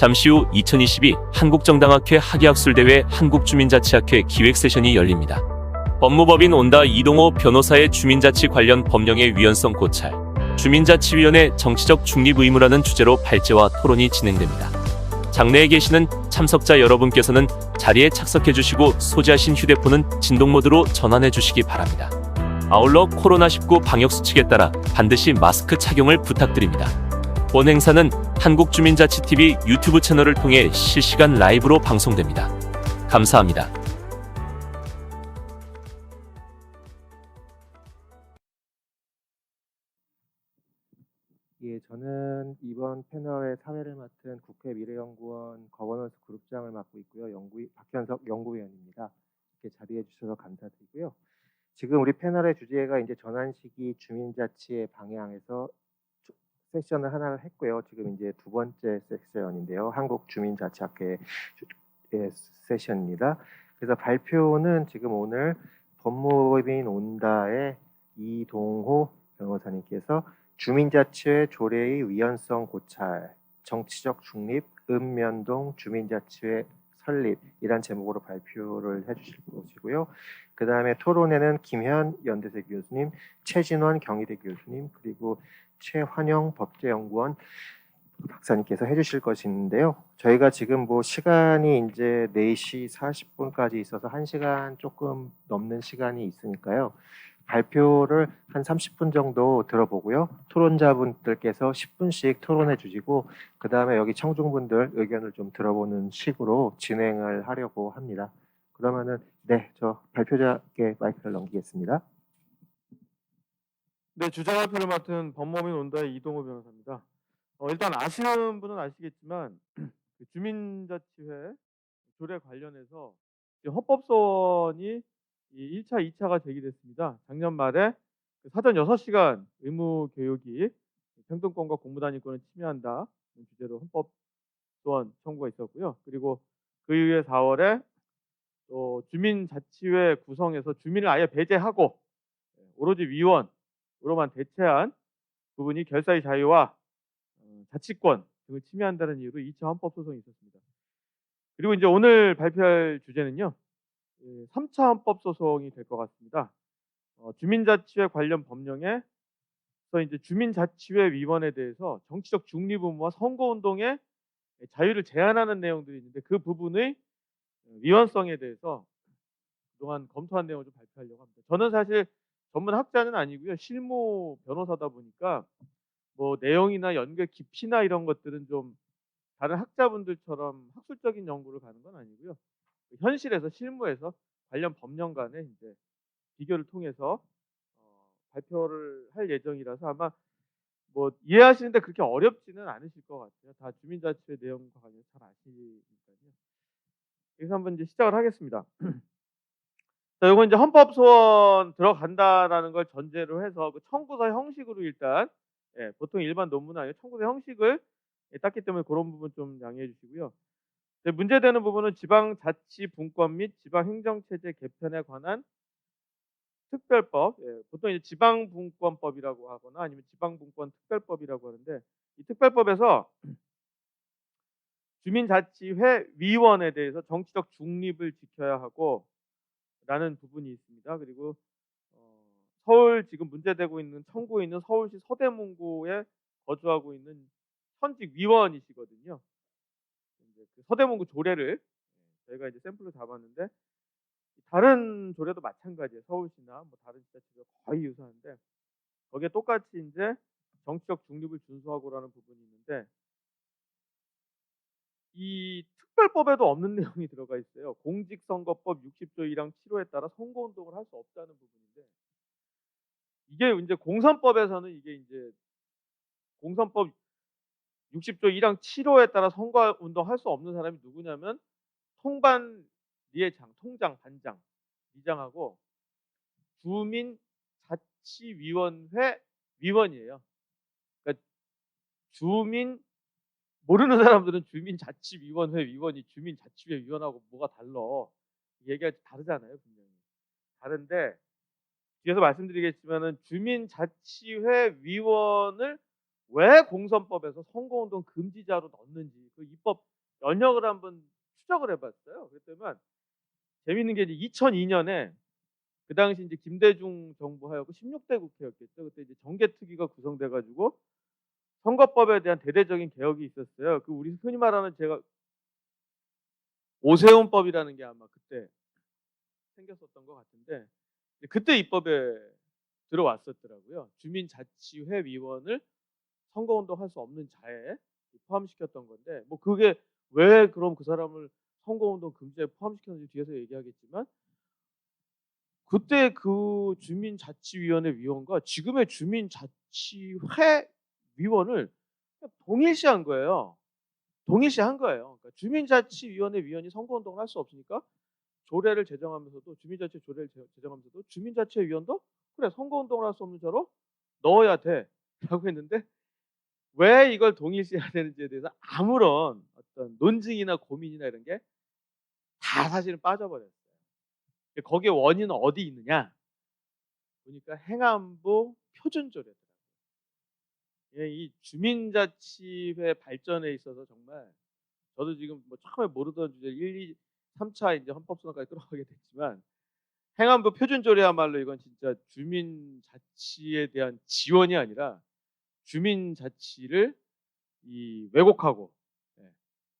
잠시 후 2022 한국정당학회 학예학술대회 한국주민자치학회 기획 세션이 열립니다. 법무법인 온다 이동호 변호사의 주민자치 관련 법령의 위헌성 고찰, 주민자치위원회 정치적 중립 의무라는 주제로 발제와 토론이 진행됩니다. 장내에 계시는 참석자 여러분께서는 자리에 착석해 주시고 소지하신 휴대폰은 진동 모드로 전환해 주시기 바랍니다. 아울러 코로나19 방역수칙에 따라 반드시 마스크 착용을 부탁드립니다. 본 행사는 한국주민자치TV 유튜브 채널을 통해 실시간 라이브로 방송됩니다. 감사합니다. 예, 저는 이번 패널의 사회를 맡은 국회 미래연구원 거버넌스 그룹장을 맡고 있고요. 박현석 연구위원입니다. 이렇게 자리해 주셔서 감사드리고요. 지금 우리 패널의 주제가 이제 전환시기 주민자치의 방향에서 세션을 하나를 했고요. 지금 이제 두 번째 세션인데요. 한국주민자치학회 세션입니다. 그래서 발표는 지금 오늘 법무법인 온다의 이동호 변호사님께서 주민자치회 조례의 위헌성 고찰, 정치적 중립, 읍면동 주민자치회 설립이란 제목으로 발표를 해주실 것이고요. 그 다음에 토론회는 김현 연대세 교수님, 최진원 경희대 교수님, 그리고 최환영 법제연구원 박사님께서 해주실 것인데요. 저희가 지금 뭐 시간이 이제 4시 40분까지 있어서 1시간 조금 넘는 시간이 있으니까요. 발표를 한 30분 정도 들어보고요. 토론자분들께서 10분씩 토론해 주시고 그 다음에 여기 청중분들 의견을 좀 들어보는 식으로 진행을 하려고 합니다. 그러면은 네, 저 발표자께 마이크를 넘기겠습니다. 네, 주자 발표를 맡은 법무법인 온다의 이동호 변호사입니다. 일단 아시는 분은 아시겠지만 그 주민자치회 조례 관련해서 헌법소원이 1차, 2차가 제기됐습니다. 작년 말에 사전 6시간 의무 교육이 평등권과 공무단위권을 침해한다 주제로 헌법소원 청구가 있었고요. 그리고 그 이후에 4월에 또 주민자치회 구성에서 주민을 아예 배제하고 오로지 위원으로만 대체한 부분이 결사의 자유와 자치권 등을 침해한다는 이유로 2차 헌법소송이 있었습니다. 그리고 이제 오늘 발표할 주제는요. 3차 헌법소송이 될 것 같습니다. 주민자치회 관련 법령에서 이제 주민자치회 위원에 대해서 정치적 중립 의무와 선거운동의 자유를 제한하는 내용들이 있는데 그 부분의 위헌성에 대해서 그동안 검토한 내용을 좀 발표하려고 합니다. 저는 사실 전문 학자는 아니고요. 실무 변호사다 보니까 뭐 내용이나 연결 깊이나 이런 것들은 좀 다른 학자분들처럼 학술적인 연구를 가는 건 아니고요. 현실에서 실무에서 관련 법령 간의 이제 비교를 통해서 발표를 할 예정이라서 아마 뭐 이해하시는데 그렇게 어렵지는 않으실 것 같아요. 다 주민자치회 내용과 관련해서 잘 아시니까요. 그래서 한번 이제 시작을 하겠습니다. 자, 이건 이제 헌법소원 들어간다라는 걸 전제로 해서 그 청구서 형식으로 일단 보통 일반 논문은 아니고 청구서 형식을 땄기 때문에 그런 부분 좀 양해해 주시고요. 문제되는 부분은 지방자치분권 및 지방행정체제 개편에 관한 특별법, 보통 이제 지방분권법이라고 하거나 아니면 지방분권 특별법이라고 하는데 이 특별법에서 주민자치회 위원에 대해서 정치적 중립을 지켜야 하고 라는 부분이 있습니다. 그리고 서울 지금 문제되고 있는 청구에 있는 서울시 서대문구에 거주하고 있는 현직 위원이시거든요. 이제 그 서대문구 조례를 저희가 이제 샘플로 잡았는데 다른 조례도 마찬가지예요. 서울시나 뭐 다른 지자체도 거의 유사한데 거기에 똑같이 이제 정치적 중립을 준수하고라는 부분이 있는데 이 특별법에도 없는 내용이 들어가 있어요. 공직선거법 60조 1항 7호에 따라 선거운동을 할 수 없다는 부분인데 이게 이제 공선법에서는 이게 이제 공선법 60조 1항 7호에 따라 선거운동 할 수 없는 사람이 누구냐면 통반 리에장, 통장, 반장, 리장하고 주민자치위원회 위원이에요. 그러니까 주민 모르는 사람들은 주민자치위원회 위원이 주민자치회 위원하고 뭐가 달라? 얘기가 다르잖아요, 분명히. 다른데 뒤에서 말씀드리겠지만은 주민자치회 위원을 왜 공선법에서 선거운동 금지자로 넣는지 그 입법 연역을 한번 추적을 해봤어요. 그랬더니 재밌는 게 이제 2002년에 그 당시 이제 김대중 정부 하였고 16대 국회였겠죠. 그때 이제 정개특위가 구성돼가지고 선거법에 대한 대대적인 개혁이 있었어요. 그 우리 흔히 말하는 제가 오세훈법이라는 게 아마 그때 생겼었던 것 같은데 그때 입법에 들어왔었더라고요. 주민자치회 위원을 선거운동 할 수 없는 자에 포함시켰던 건데 뭐 그게 왜 그럼 그 사람을 선거운동 금지에 포함시켰는지 뒤에서 얘기하겠지만 그때 그 주민자치위원회 위원과 지금의 주민자치회 위원을 동일시한 거예요. 동일시한 거예요. 그러니까 주민자치위원회 위원이 선거운동을 할 수 없으니까 조례를 제정하면서도 주민자치 조례를 제정하면서도 주민자치회 위원도 그래 선거운동을 할 수 없는 자로 넣어야 돼라고 했는데 왜 이걸 동일시해야 되는지에 대해서 아무런 어떤 논증이나 고민이나 이런 게 다 사실은 빠져버렸어요. 거기에 원인은 어디 있느냐? 보니까 행안부 표준조례더라고요. 이 주민자치회 발전에 있어서 정말 저도 지금 뭐 처음에 모르던 주제 1, 2, 3차 이제 헌법소원까지 끌어가게 됐지만 행안부 표준조례야말로 이건 진짜 주민자치에 대한 지원이 아니라 주민자치를 왜곡하고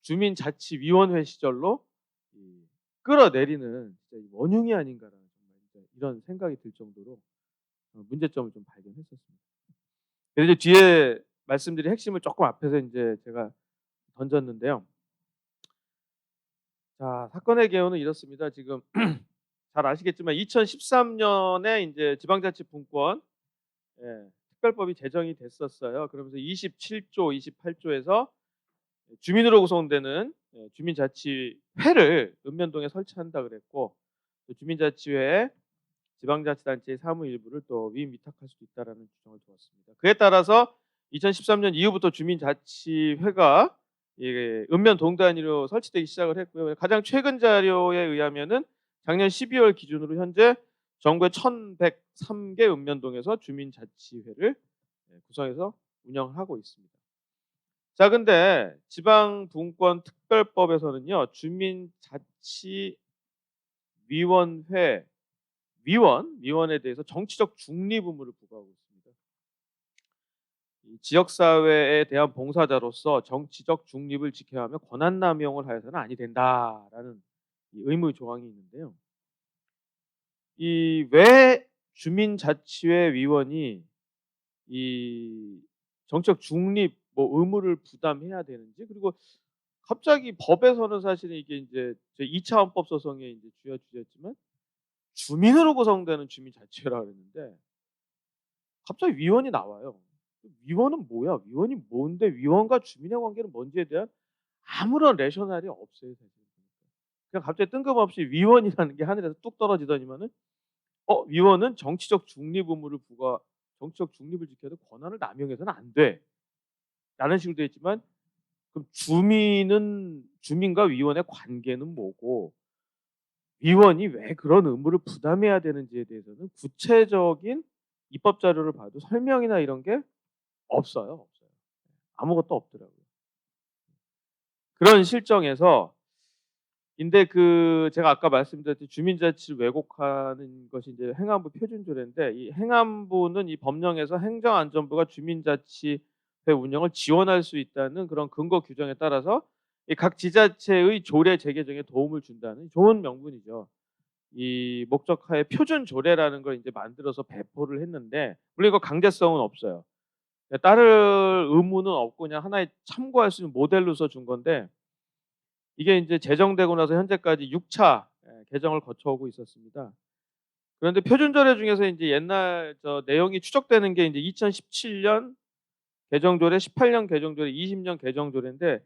주민자치위원회 시절로 끌어내리는 진짜 원흉이 아닌가라는 정말 이런 생각이 들 정도로 문제점을 좀 발견했었습니다. 그래서 이제 뒤에 말씀드린 핵심을 조금 앞에서 이제 제가 던졌는데요. 자, 사건의 개요는 이렇습니다. 지금 잘 아시겠지만 2013년에 이제 지방자치분권 특별법이 제정이 됐었어요. 그러면서 27조, 28조에서 주민으로 구성되는 주민자치회를 읍면동에 설치한다 그랬고 주민자치회에 지방자치단체의 사무 일부를 또 위탁할 수도 있다라는 주장을 두었습니다. 그에 따라서 2013년 이후부터 주민자치회가 읍면동 단위로 설치되기 시작을 했고요. 가장 최근 자료에 의하면은 작년 12월 기준으로 현재 전국의 1,103개 읍면동에서 주민자치회를 구성해서 운영하고 있습니다. 자, 근데 지방분권 특별법에서는요, 주민자치위원회 위원에 대해서 정치적 중립 의무를 부과하고 있습니다. 지역사회에 대한 봉사자로서 정치적 중립을 지켜야 하며 권한 남용을 하여서는 아니 된다라는 의무 조항이 있는데요. 왜 주민자치회 위원이 이 정치적 중립 의무를 부담해야 되는지, 그리고 갑자기 법에서는 사실은 이게 이제 2차 헌법 소송의 이제 주요 주제였지만 주민으로 구성되는 주민자치회라고 했는데 갑자기 위원이 나와요. 위원은 뭐야? 위원이 뭔데? 위원과 주민의 관계는 뭔지에 대한 아무런 레셔널이 없어요, 사실. 그냥 갑자기 뜬금없이 위원이라는 게 하늘에서 뚝 떨어지더니만은 위원은 정치적 중립 의무를 정치적 중립을 지켜야 돼 권한을 남용해서는 안 돼. 라는 식으로 되어 있지만 그럼 주민과 위원의 관계는 뭐고 위원이 왜 그런 의무를 부담해야 되는지에 대해서는 구체적인 입법 자료를 봐도 설명이나 이런 게 없어요. 아무것도 없더라고요. 그런 실정에서 근데 제가 아까 말씀드렸듯이 주민자치를 왜곡하는 것이 이제 행안부 표준조례인데 이 행안부는 이 법령에서 행정안전부가 주민자치회 운영을 지원할 수 있다는 그런 근거 규정에 따라서 각 지자체의 조례 제개정에 도움을 준다는 좋은 명분이죠. 이 목적하에 표준조례라는 걸 이제 만들어서 배포를 했는데 물론 이거 강제성은 없어요. 따를 의무는 없고 그냥 하나의 참고할 수 있는 모델로서 준 건데 이게 이제 제정되고 나서 현재까지 6차 개정을 거쳐오고 있었습니다. 그런데 표준조례 중에서 이제 옛날 내용이 추적되는 게 이제 2017년 개정조례, 18년 개정조례, 20년 개정조례인데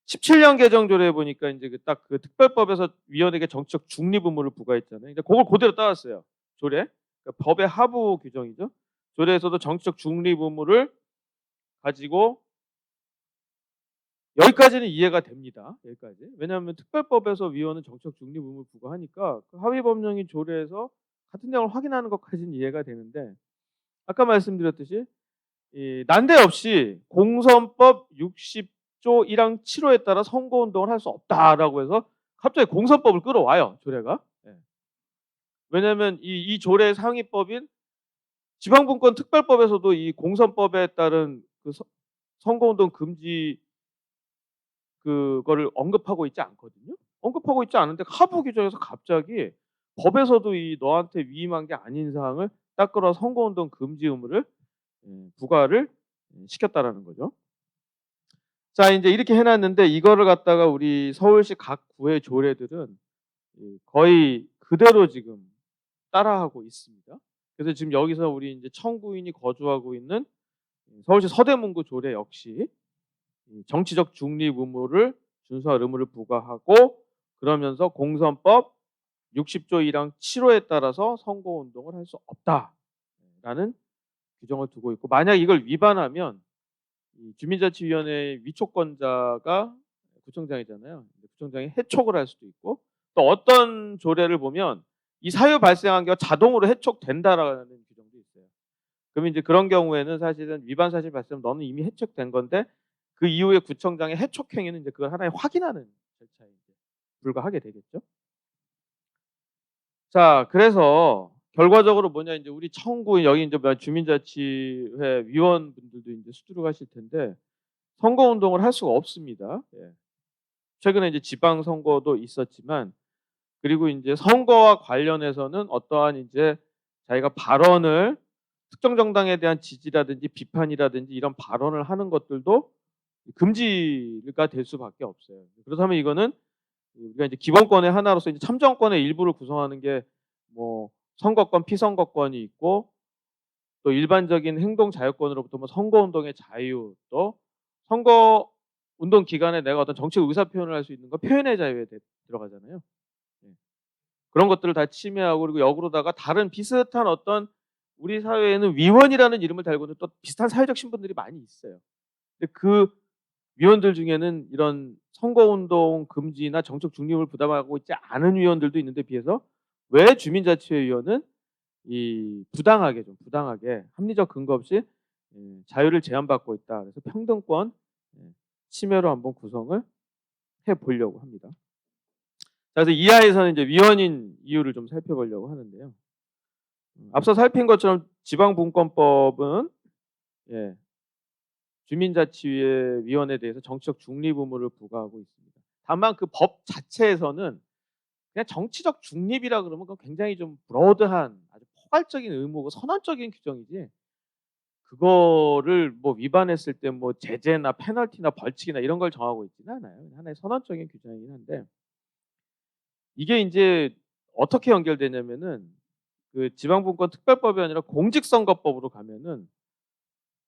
17년 개정조례에 보니까 이제 딱 그 특별법에서 위원에게 정치적 중립 의무를 부과했잖아요. 근데 그걸 그대로 따왔어요. 조례. 그러니까 법의 하부 규정이죠. 조례에서도 정치적 중립 의무를 가지고 여기까지는 이해가 됩니다. 여기까지. 왜냐하면 특별법에서 위원은 정치적 중립 의무를 부과하니까 그 하위 법령인 조례에서 같은 내용을 확인하는 것까지는 이해가 되는데 아까 말씀드렸듯이 난데없이 공선법 60조 60조 1항 7호에 따라 선거운동을 할 수 없다라고 해서 갑자기 공선법을 끌어와요, 조례가. 예. 왜냐하면 이 조례 상위법인 지방분권 특별법에서도 이 공선법에 따른 그 선거운동 금지 그거를 언급하고 있지 않거든요. 언급하고 있지 않은데 하부 규정에서 갑자기 법에서도 이 너한테 위임한 게 아닌 사항을 딱 끌어 선거운동 금지 의무를 부과를 시켰다라는 거죠. 자, 이제 이렇게 해놨는데 이거를 갖다가 우리 서울시 각 구의 조례들은 거의 그대로 지금 따라하고 있습니다. 그래서 지금 여기서 우리 이제 청구인이 거주하고 있는 서울시 서대문구 조례 역시 정치적 중립 의무를 준수할 의무를 부과하고 그러면서 공선법 60조 1항 7호에 따라서 선거운동을 할 수 없다라는 규정을 두고 있고 만약 이걸 위반하면 이 주민자치위원회 위촉권자가 구청장이잖아요. 구청장이 해촉을 할 수도 있고 또 어떤 조례를 보면 이 사유 발생한 게 자동으로 해촉된다라는 규정도 있어요. 그러면 이제 그런 경우에는 사실은 위반 사실 발생 너는 이미 해촉된 건데 그 이후에 구청장의 해촉 행위는 이제 그걸 하나의 확인하는 절차에 불과하게 되겠죠. 자, 그래서 결과적으로 뭐냐 이제 우리 청구 여기 이제 주민자치회 위원분들도 이제 수두룩하실 텐데 선거 운동을 할 수가 없습니다. 예. 최근에 이제 지방 선거도 있었지만 그리고 이제 선거와 관련해서는 어떠한 이제 자기가 발언을 특정 정당에 대한 지지라든지 비판이라든지 이런 발언을 하는 것들도 금지가 될 수밖에 없어요. 그렇다면 이거는 우리가 이제 기본권의 하나로서 이제 참정권의 일부를 구성하는 게 뭐 선거권, 피선거권이 있고 또 일반적인 행동 자유권으로부터 뭐 선거 운동의 자유 또 선거 운동 기간에 내가 어떤 정책 의사 표현을 할 수 있는 거 표현의 자유에 들어가잖아요. 예. 그런 것들을 다 침해하고 그리고 역으로다가 다른 비슷한 어떤 우리 사회에는 위원이라는 이름을 달고는 또 비슷한 사회적 신분들이 많이 있어요. 근데 그 위원들 중에는 이런 선거운동 금지나 정책 중립을 부담하고 있지 않은 위원들도 있는데 비해서 왜 주민자치회 위원은 이 부당하게 합리적 근거 없이 자유를 제한받고 있다. 그래서 평등권 침해로 한번 구성을 해 보려고 합니다. 자, 그래서 이하에서는 이제 위원인 이유를 좀 살펴보려고 하는데요. 앞서 살핀 것처럼 지방분권법은 주민자치회 위원에 대해서 정치적 중립 의무를 부과하고 있습니다. 다만 그 법 자체에서는 그냥 정치적 중립이라 그러면 그건 굉장히 좀 브로드한 아주 포괄적인 의무고 선언적인 규정이지 그거를 뭐 위반했을 때 뭐 제재나 페널티나 벌칙이나 이런 걸 정하고 있지는 않아요. 하나의 선언적인 규정이긴 한데 이게 이제 어떻게 연결되냐면은 그 지방분권 특별법이 아니라 공직선거법으로 가면은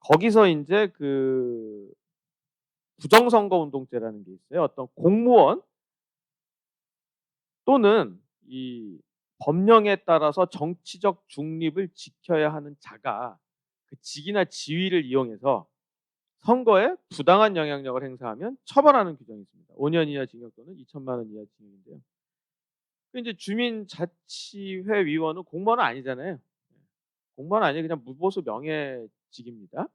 거기서 이제 그 부정선거운동죄라는 게 있어요. 어떤 공무원 또는 이 법령에 따라서 정치적 중립을 지켜야 하는 자가 그 직이나 지위를 이용해서 선거에 부당한 영향력을 행사하면 처벌하는 규정이 있습니다. 5년 이하 징역 또는 2천만 원 이하 징역인데요. 이제 주민자치회 위원은 공무원은 아니잖아요. 공무원 아니에요. 그냥 무보수 명예직입니다.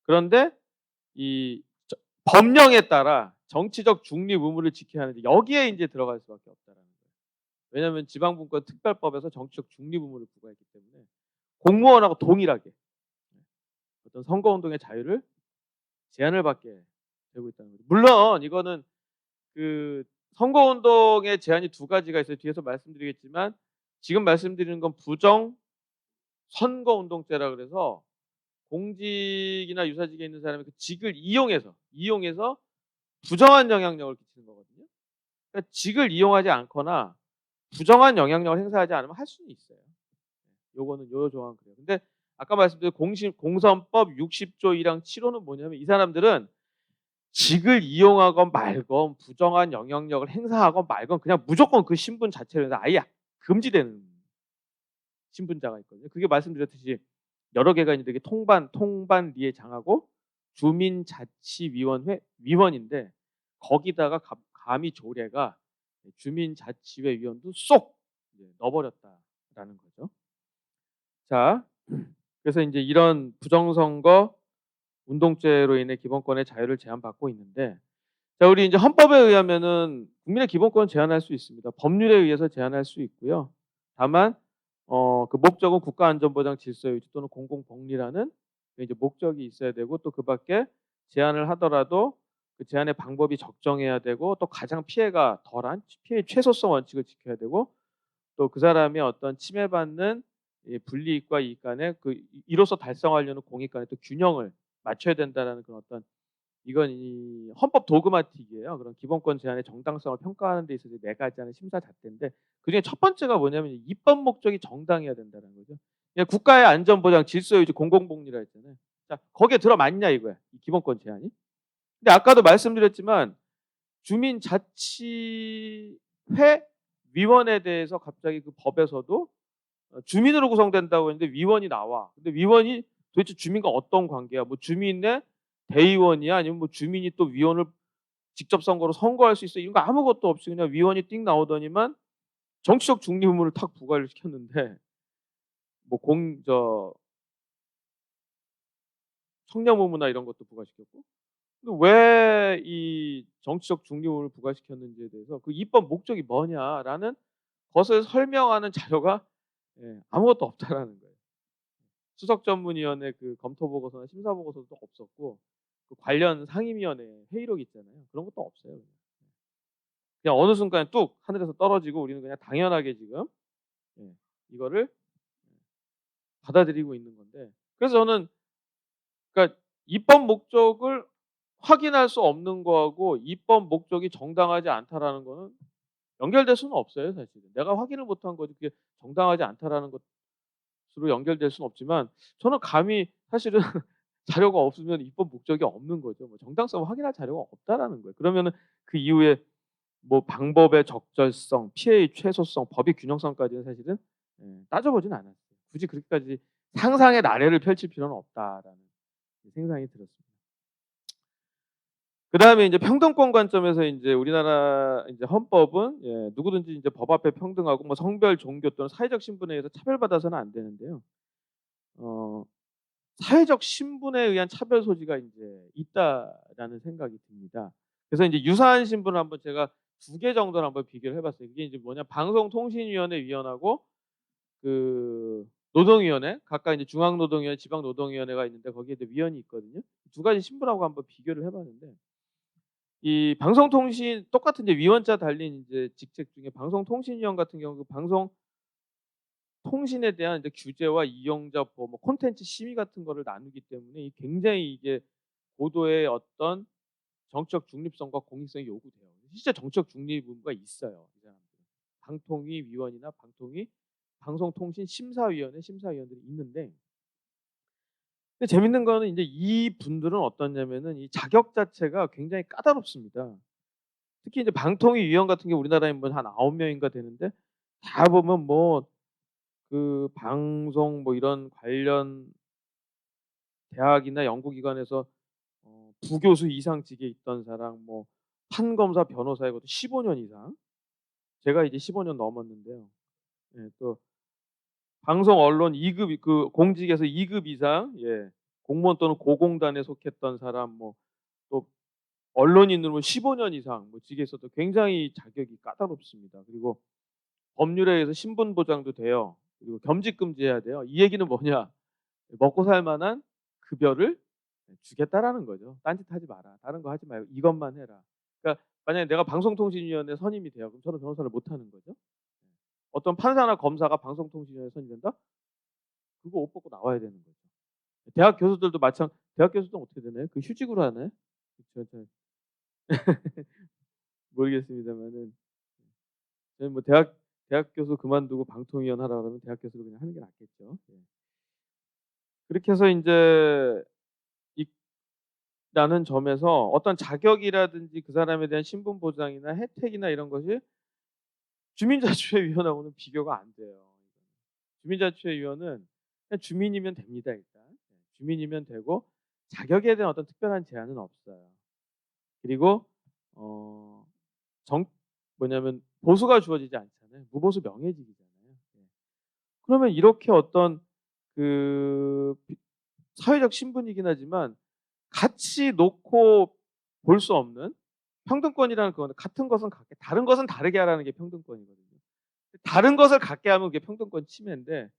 그런데 이 법령에 따라 정치적 중립 의무를 지켜야 하는데 여기에 이제 들어갈 수밖에 없다라는 거예요. 왜냐하면 지방분권 특별법에서 정치적 중립 의무를 부과했기 때문에 공무원하고 동일하게 어떤 선거운동의 자유를 제한을 받게 되고 있다는 거죠. 물론 이거는 그 선거운동의 제한이 두 가지가 있어요. 뒤에서 말씀드리겠지만 지금 말씀드리는 건 부정 선거운동죄라 그래서 공직이나 유사직에 있는 사람이 그 직을 이용해서 부정한 영향력을 끼치는 거거든요. 그러니까 직을 이용하지 않거나 부정한 영향력을 행사하지 않으면 할 수는 있어요. 요거는 요 조항 그래요. 근데 아까 말씀드린 공선법 60조 1항 7호는 뭐냐면 이 사람들은 직을 이용하건 말건 부정한 영향력을 행사하건 말건 그냥 무조건 그 신분 자체를 아예 금지되는 신분자가 있거든요. 그게 말씀드렸듯이 여러 개가 있는데 이게 통반리에 장하고 주민자치위원회 위원인데 거기다가 감히 조례가 주민자치회 위원도 쏙 넣어버렸다라는 거죠. 자, 그래서 이제 이런 부정선거 운동죄로 인해 기본권의 자유를 제한받고 있는데, 자, 우리 이제 헌법에 의하면은 국민의 기본권을 제한할 수 있습니다. 법률에 의해서 제한할 수 있고요. 다만 그 목적은 국가안전보장 질서유지 또는 공공복리라는 이제 목적이 있어야 되고, 또 그밖에 제한을 하더라도 그 제한의 방법이 적정해야 되고, 또 가장 피해가 덜한 피해 최소성 원칙을 지켜야 되고, 또 그 사람이 어떤 침해받는 이 불이익과 이익 간에 이로써 달성하려는 공익 간에 또 균형을 맞춰야 된다라는 그런 어떤, 이건 이 헌법 도그마틱이에요. 그런 기본권 제한의 정당성을 평가하는 데 있어서 네 가지 하는 심사 잣대인데, 그중에 첫 번째가 뭐냐면 입법 목적이 정당해야 된다는 거죠. 그냥 국가의 안전보장, 질서유지, 공공복리라 했잖아요. 자, 거기에 들어맞냐 이거야, 이 기본권 제한이. 근데 아까도 말씀드렸지만 주민자치회 위원에 대해서 갑자기 그 법에서도 주민으로 구성된다고 했는데 위원이 나와. 근데 위원이 도대체 주민과 어떤 관계야? 뭐 주민의 대의원이야? 아니면 뭐 주민이 또 위원을 직접 선거로 선거할 수 있어? 이런 거 아무것도 없이 그냥 위원이 띵 나오더니만 정치적 중립 의무를 탁 부과를 시켰는데, 뭐 청렴 의무나 이런 것도 부과시켰고. 근데 왜 이 정치적 중립 의무를 부과시켰는지에 대해서 그 입법 목적이 뭐냐라는 것을 설명하는 자료가 아무것도 없다라는 거예요. 수석전문위원회 그 검토 보고서나 심사 보고서도 없었고, 그 관련 상임위원회 회의록 있잖아요. 그런 것도 없어요. 그냥 어느 순간에 뚝 하늘에서 떨어지고 우리는 그냥 당연하게 지금 이거를 받아들이고 있는 건데, 그래서 저는 그러니까 입법 목적을 확인할 수 없는 거하고 입법 목적이 정당하지 않다라는 거는 연결될 수는 없어요, 사실은. 내가 확인을 못한 거지 그게 정당하지 않다라는 것으로 연결될 수는 없지만, 저는 감히 사실은 자료가 없으면 입법 목적이 없는 거죠. 뭐 정당성을 확인할 자료가 없다라는 거예요. 그러면은 그 이후에 뭐 방법의 적절성, 피해의 최소성, 법의 균형성까지는 사실은 따져보진 않았어요. 굳이 그렇게까지 상상의 나래를 펼칠 필요는 없다라는 생각이 들었습니다. 그다음에 이제 평등권 관점에서 이제 우리나라 이제 헌법은 누구든지 이제 법 앞에 평등하고 뭐 성별, 종교 또는 사회적 신분에 의해서 차별받아서는 안 되는데요. 사회적 신분에 의한 차별 소지가 이제 있다라는 생각이 듭니다. 그래서 이제 유사한 신분을 한번 제가 2개 정도를 한번 비교를 해봤어요. 그게 이제 뭐냐, 방송통신위원회 위원하고 그 노동위원회, 각각 이제 중앙노동위원회, 지방노동위원회가 있는데 거기에 이제 위원이 있거든요. 2가지 신분하고 한번 비교를 해봤는데, 이 방송통신 똑같은 이제 위원자 달린 이제 직책 중에 방송통신위원 같은 경우 그 방송 통신에 대한 이제 규제와 이용자 보호, 뭐 콘텐츠 심의 같은 거를 나누기 때문에 굉장히 이게 고도의 어떤 정치적 중립성과 공익성이 요구돼요. 실제 정치적 중립 의무가 있어요, 이 사람들은. 방통위 위원이나 방송통신 심사위원회 심사위원들이 있는데, 근데 재밌는 거는 이제 이 분들은 어떠냐면은 이 자격 자체가 굉장히 까다롭습니다. 특히 이제 방통위 위원 같은 경우 우리나라에 뭐 한 9명인가 되는데, 다 보면 뭐 그 방송 뭐 이런 관련 대학이나 연구기관에서 부교수 이상 직에 있던 사람, 뭐 판검사, 변호사 이것도 15년 이상. 제가 이제 15년 넘었는데요. 또 방송 언론 2급 그 공직에서 2급 이상 공무원 또는 고공단에 속했던 사람, 뭐 또 언론인으로 15년 이상 뭐 직에 있어도 굉장히 자격이 까다롭습니다. 그리고 법률에 의해서 신분 보장도 돼요. 그리고 겸직 금지해야 돼요. 이 얘기는 뭐냐? 먹고 살 만한 급여를 주겠다라는 거죠. 딴짓하지 마라. 다른 거 하지 말고 이것만 해라. 그러니까 만약에 내가 방송통신위원회 선임이 돼요. 그럼 저는 변호사를 못 하는 거죠. 어떤 판사나 검사가 방송통신위원회 선임된다? 그거 옷 벗고 나와야 되는 거죠. 대학 교수들도 대학 교수들은 어떻게 되나요? 그 휴직으로 하나요? 모르겠습니다만은, 저는 뭐 대학 교수 그만두고 방통위원 하라 그러면 대학 교수로 그냥 하는 게 낫겠죠. 그렇게 해서 이제 라는 점에서 어떤 자격이라든지 그 사람에 대한 신분 보장이나 혜택이나 이런 것이 주민자치회위원하고는 비교가 안 돼요. 주민자치회위원은 그냥 주민이면 됩니다, 일단. 주민이면 되고 자격에 대한 어떤 특별한 제한은 없어요. 그리고 뭐냐면 보수가 주어지지 않잖아요. 무보수 명예직이잖아요. 그러면 이렇게 어떤 그 사회적 신분이긴 하지만 같이 놓고 볼 수 없는 평등권이라는 그거는 같은 것은 같게 다른 것은 다르게 하라는 게 평등권이거든요. 다른 것을 같게 하면 그게 평등권 침해인데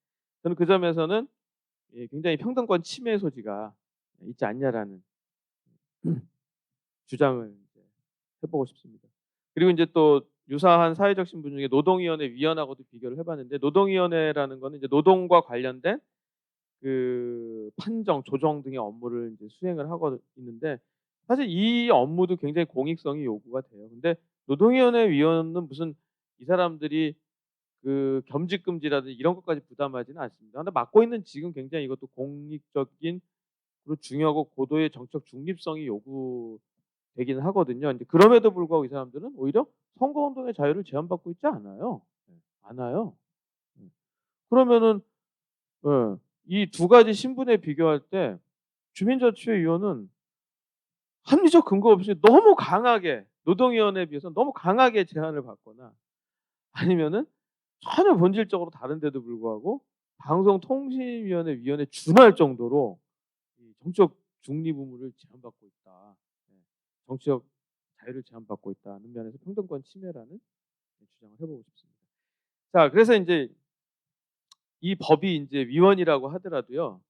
저는 그 점에서는 굉장히 평등권 침해 소지가 있지 않냐라는 주장을 이제 해보고 싶습니다. 그리고 이제 또 유사한 사회적 신분 중에 노동위원회 위원하고도 비교를 해봤는데 노동위원회라는 거는 이제 노동과 관련된 그 판정, 조정 등의 업무를 이제 수행을 하고 있는데 사실 이 업무도 굉장히 공익성이 요구가 돼요. 근데 노동위원회 위원은 무슨 이 사람들이 그 겸직 금지라든지 이런 것까지 부담하지는 않습니다. 근데 맡고 있는 지금 굉장히 이것도 공익적인 그리고 중요하고 고도의 정책 중립성이 요구되기는 하거든요. 이제 그럼에도 불구하고 이 사람들은 오히려 선거운동의 자유를 제한받고 있지 않아요. 않아요. 그러면은 이 두 가지 신분에 비교할 때 주민자치회위원은 합리적 근거 없이 너무 강하게 노동위원회에 비해서 너무 강하게 제한을 받거나 아니면은 전혀 본질적으로 다른데도 불구하고 방송통신위원회 위원에 준할 정도로 이 정치적 중립 의무를 제한받고 있다. 정치적 자유를 제한받고 있다는 면에서 평등권 침해라는 주장을 해보고 싶습니다. 자, 그래서 이제 이 법이 이제 위헌이라고 하더라도요.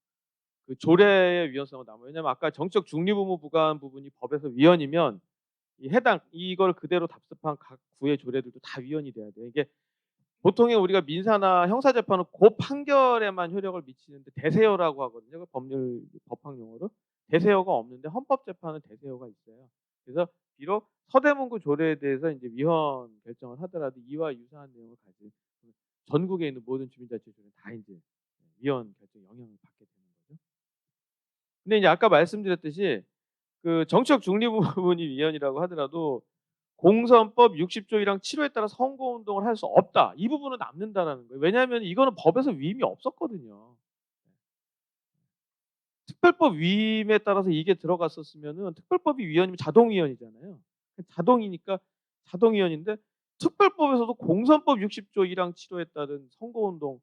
그 조례의 위헌성은 남아요. 왜냐하면 아까 정치적 중립 의무 부과한 부분이 법에서 위헌이면 이 해당 이걸 그대로 답습한 각 구의 조례들도 다 위헌이 돼야 돼요. 이게 보통의 우리가 민사나 형사 재판은 그 판결에만 효력을 미치는데 대세효라고 하거든요. 그 법률 법학 용어로 대세효가 없는데 헌법 재판은 대세효가 있어요. 그래서 비록 서대문구 조례에 대해서 이제 위헌 결정을 하더라도 이와 유사한 내용을 가진 전국에 있는 모든 주민자치조례는 다 이제 위헌 결정 영향을 받게 되는 거죠. 근데 이제 아까 말씀드렸듯이 그 정치적 중립 부분이 위헌이라고 하더라도 공선법 60조 1항 7호에 따라 선거운동을 할 수 없다. 이 부분은 남는다라는 거예요. 왜냐하면 이거는 법에서 위임이 없었거든요. 특별법 위임에 따라서 이게 들어갔었으면은 특별법이 위헌이면 자동위헌이잖아요. 자동이니까 자동위헌인데 특별법에서도 공선법 60조 1항 7호에 따른 선거운동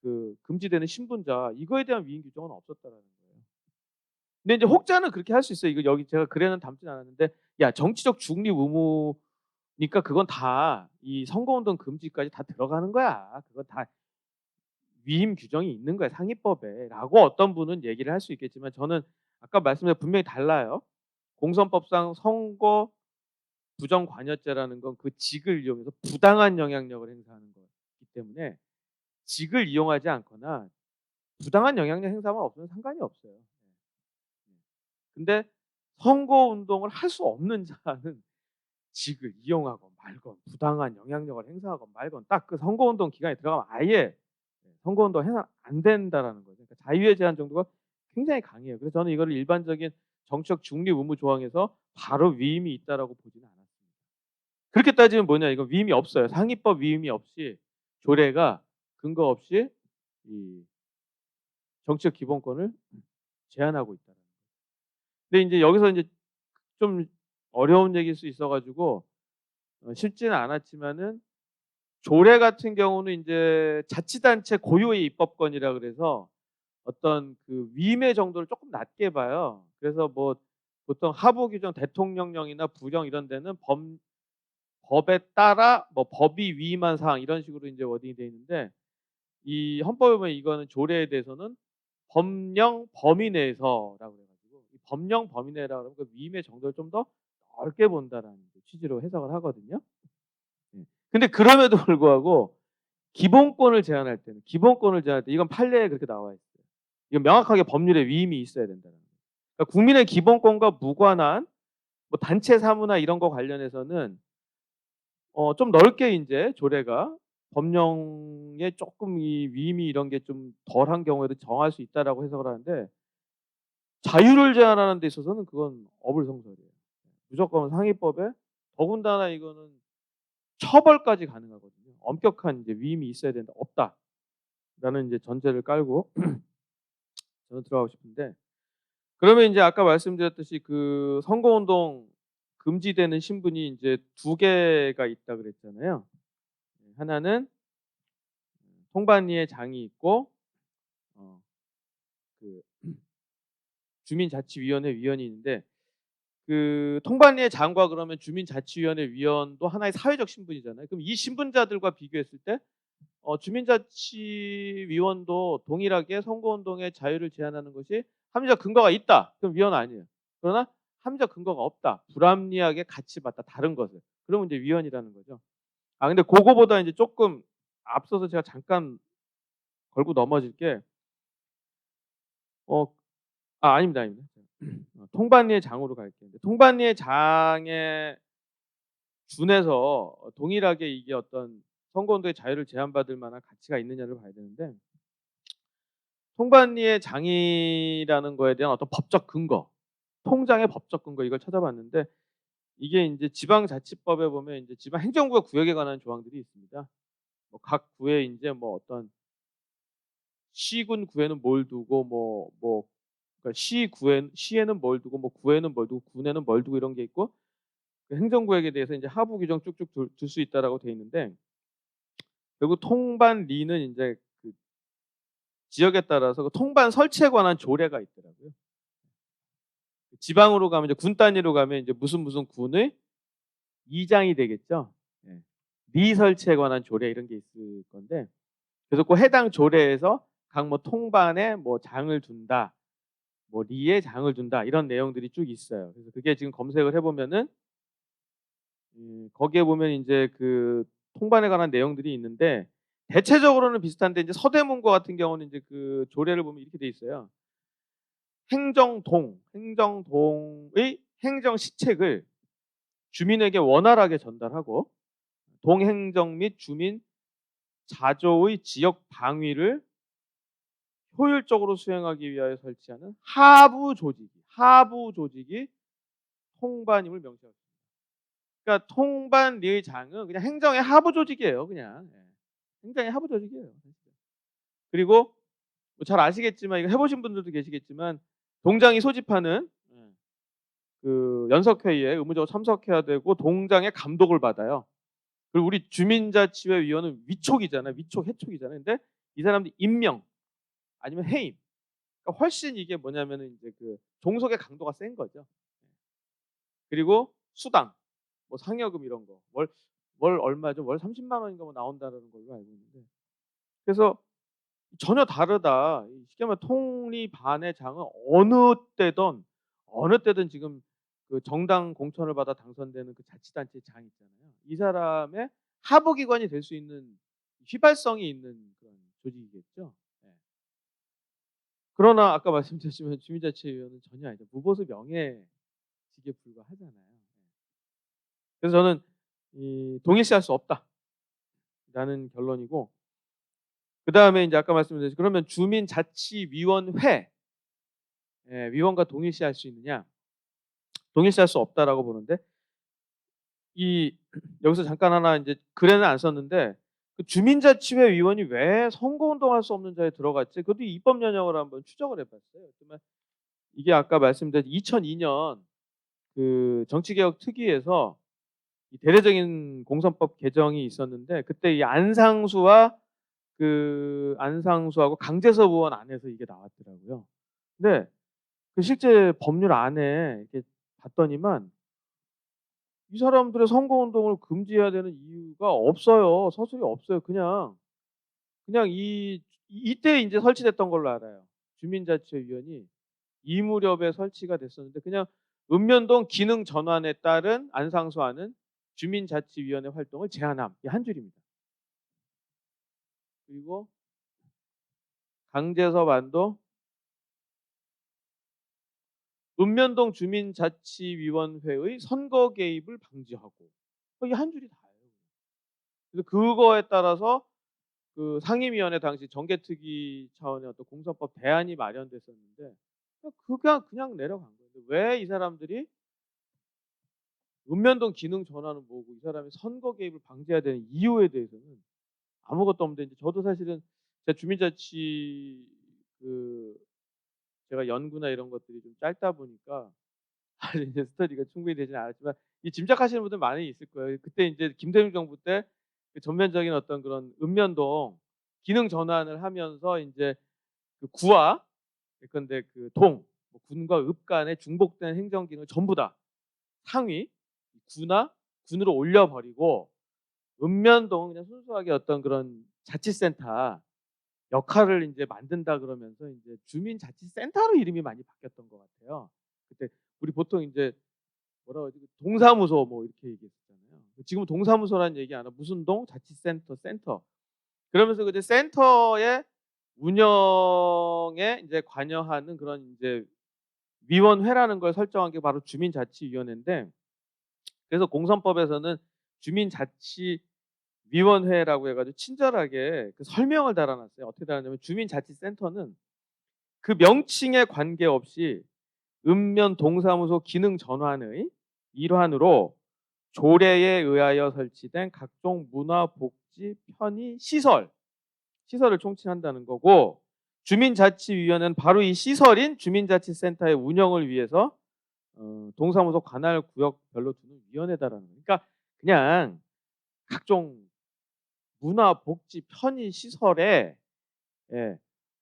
그 금지되는 신분자 이거에 대한 위임 규정은 없었다라는 거예요. 근데 이제 혹자는 그렇게 할 수 있어요. 이거 여기 제가 글에는 담진 않았는데 야 정치적 중립 의무니까 그건 다 이 선거운동 금지까지 다 들어가는 거야. 그건 다 위임 규정이 있는 거야 상위법에라고 어떤 분은 얘기를 할 수 있겠지만 저는 아까 말씀드린 분명히 달라요. 공선법상 선거 부정관여죄라는 건 그 직을 이용해서 부당한 영향력을 행사하는 거기 때문에 직을 이용하지 않거나 부당한 영향력 행사만 없으면 상관이 없어요. 근데 선거 운동을 할 수 없는 자는 직을 이용하건 말건 부당한 영향력을 행사하건 말건 딱 그 선거 운동 기간에 들어가면 아예 선거 운동 해서 안 된다라는 거죠. 그러니까 자유의 제한 정도가 굉장히 강해요. 그래서 저는 이거를 일반적인 정치적 중립 의무 조항에서 바로 위임이 있다라고 보지는 않았습니다. 그렇게 따지면 뭐냐 이거 위임이 없어요. 상위법 위임이 없이 조례가 근거 없이 이 정치적 기본권을 제한하고 있다는 거예요. 근데 이제 여기서 이제 좀 어려운 얘기일 수 있어 가지고 쉽지는 않았지만은 조례 같은 경우는 인제 자치단체 고유의 입법권이라 그래서 어떤 그 위임의 정도를 쪼끔 낮게 봐요. 그래서 뭐 보통 하부 규정 대통령령이나 부령 이런 데는 법에 따라 뭐 법이 위임한 사항 이런 식으로 인제 워딩이 돼 있는데 이 헌법에 보면 이거는 조례에 대해서는 법령 범위 내에서라고 그래 가지고 이 법령 범위 내라고 그러면 그 위임의 정도를 좀 더 넓게 본다라는 취지로 해석을 하거든요. 근데 그럼에도 불구하고 기본권을 제한할 때는 기본권을 제한할 때 이건 판례에 그렇게 나와 있어요. 이건 명확하게 법률에 위임이 있어야 된다는 거예요. 그러니까 국민의 기본권과 무관한 뭐 단체 사무나 이런 거 관련해서는 좀 넓게 인제 조례가 법령에 쪼끔 이 위임이 이런 게 좀 덜한 경우에도 정할 수 있다라고 해석을 하는데 자유를 제한하는 데 있어서는 그건 어불성설이에요. 무조건 상위법에 더군다나 이거는 처벌까지 가능하거든요. 엄격한 이제 위임이 있어야 된다. 없다라는 이제 전제를 깔고 저는 들어가고 싶은데 그러면 인제 아까 말씀드렸듯이 그 선거운동 금지되는 신분이 인제 두 개가 있다 그랬잖아요. 하나는 통반리에 장이 있고 그 주민자치위원회 위원이 있는데 그 통반리의 장과 그러면 주민자치위원회 위원도 하나의 사회적 신분이잖아요. 그럼 이 신분자들과 비교했을 때 주민자치위원도 동일하게 선거운동의 자유를 제한하는 것이 합리적 근거가 있다. 그럼 위원 아니에요. 그러나 합리적 근거가 없다. 불합리하게 같이 봤다. 다른 것을. 그러면 이제 위원이라는 거죠. 근데 그거보다 이제 조금 앞서서 제가 잠깐 걸고 넘어질 게 아닙니다. 통반리의 장으로 갈게요. 통반리의 장에 준해서 동일하게 이게 어떤 선거운동의 자유를 제한받을 만한 가치가 있느냐를 봐야 되는데 통반리의 장이라는 거에 대한 어떤 법적 근거, 통장의 법적 근거 이걸 찾아봤는데 이게 이제 지방자치법에 보면 이제 지방행정구역 구역에 관한 조항들이 있습니다. 뭐 각 구에 이제 뭐 어떤 시군 구에는 뭘 두고 그러니까 시에는 뭘 두고 뭐 구에는 뭘 두고 군에는 뭘 두고 이런 게 있고 그 행정구역에 대해서 이제 하부 규정 쭉쭉 둘 수 있다라고 돼 있는데 결국 통반리는 이제 그 지역에 따라서 그 통반 설치에 관한 조례가 있더라고요. 지방으로 가면 이제 군 단위로 가면 이제 무슨 군의 이장이 되겠죠. 예. 리 설치에 관한 조례 이런 게 있을 건데 그래서 그 해당 조례에서 각 뭐 통반에 뭐 장을 둔다, 뭐 리에 장을 둔다 이런 내용들이 쭉 있어요. 그래서 그게 지금 검색을 해보면은 거기에 보면 이제 그 통반에 관한 내용들이 있는데 대체적으로는 비슷한데 이제 서대문구 같은 경우는 이제 그 조례를 보면 이렇게 돼 있어요. 행정동의 행정 시책을 주민에게 원활하게 전달하고 동행정 및 주민 자조의 지역 방위를 효율적으로 수행하기 위하여 설치하는 하부 조직이 통반임을 명시합니다. 그러니까 통반리의 장은 그냥 행정의 하부 조직이에요. 그냥 행정의 하부 조직이에요. 그리고 뭐 잘 아시겠지만 이거 해보신 분들도 계시겠지만 동장이 소집하는 그 연석회의에 의무적으로 참석해야 되고 동장의 감독을 받아요. 그리고 우리 주민자치회 위원은 위촉이잖아요. 해촉이잖아요. 근데 이 사람들 임명 아니면 해임. 그러니까 훨씬 이게 뭐냐면은 이제 그 종속의 강도가 센 거죠. 그리고 수당, 뭐 상여금 이런 거. 월 얼마죠? 월 30만 원인가 뭐 나온다는 걸로 알고 있는데. 그래서 전혀 다르다. 쉽게 말하면 통리반의 장은 어느 때든 지금 그 정당 공천을 받아 당선되는 그 자치단체 장 있잖아요. 이 사람의 하부기관이 될 수 있는 휘발성이 있는 그런 조직이겠죠. 네. 그러나 아까 말씀드렸지만 주민자치위원은 전혀 아니죠. 무보수 명예직에 불과하잖아요. 그래서 저는 동일시할 수 없다라는 결론이고 그 다음에 이제 아까 말씀드렸듯이 그러면 주민자치위원회 위원과 동일시할 수 있느냐? 동일시할 수 없다라고 보는데 여기서 잠깐 하나 이제 글에는 안 썼는데 그 주민자치회 위원이 왜 선거운동할 수 없는 자에 들어갔지? 그것도 입법 연령을 한번 추적을 해봤어요. 정말 이게 아까 말씀드린 2002년 그 정치개혁 특위에서 이 대대적인 공선법 개정이 있었는데 그때 이 안상수하고 강재섭 의원 안에서 이게 나왔더라고요. 근데 그 실제 법률 안에 이렇게 봤더니만 이 사람들의 선거운동을 금지해야 되는 이유가 없어요. 서술이 없어요. 그냥 이때 이제 설치됐던 걸로 알아요. 주민자치위원이 이 무렵에 설치가 됐었는데 그냥 읍면동 기능 전환에 따른 안상수하는 주민자치위원회 활동을 제한함. 이 한 줄입니다. 그리고 강재섭 안도 읍면동 주민자치위원회의 선거 개입을 방지하고 이 한 줄이 다예요. 그래서 그거에 따라서 그 상임위원회 당시 정개특위 차원의 어떤 공선법 대안이 마련됐었는데 그냥 내려간 거예요. 왜 이 사람들이 읍면동 기능 전환은 뭐고 이 사람이 선거 개입을 방지해야 되는 이유에 대해서는 아무것도 없는데 이제 저도 사실은 제 주민자치 제가 연구나 이런 것들이 좀 짧다 보니까 아직 이제 스터디가 충분히 되지는 않았지만 이 짐작하시는 분들 많이 있을 거예요. 그때 이제 김대중 정부 때 그 전면적인 어떤 그런 읍면동 기능 전환을 하면서 이제 그 구와 예컨대 그 동, 뭐 군과 읍 간의 중복된 행정 기능을 전부 다 상위 구나 군으로 올려버리고 읍면동은 그냥 순수하게 어떤 그런 자치센터 역할을 이제 만든다 그러면서 이제 주민자치센터로 이름이 많이 바뀌었던 것 같아요. 그때 우리 보통 이제 뭐라고 하지? 동사무소 뭐 이렇게 얘기했잖아요. 지금 동사무소라는 얘기 안 하고 무슨 동 자치센터 센터. 그러면서 이제 센터의 운영에 이제 관여하는 그런 이제 위원회라는 걸 설정한 게 바로 주민자치위원회인데, 그래서 공선법에서는 주민자치위원회라고 해가지고 친절하게 그 설명을 달아놨어요. 어떻게 달았냐면 주민자치센터는 그 명칭에 관계없이 읍면 동사무소 기능 전환의 일환으로 조례에 의하여 설치된 각종 문화, 복지, 편의, 시설을 총칭한다는 거고, 주민자치위원회는 바로 이 시설인 주민자치센터의 운영을 위해서 동사무소 관할 구역별로 두는 위원회다라는 거예요. 그러니까 그냥 각종 문화, 복지, 편의, 시설의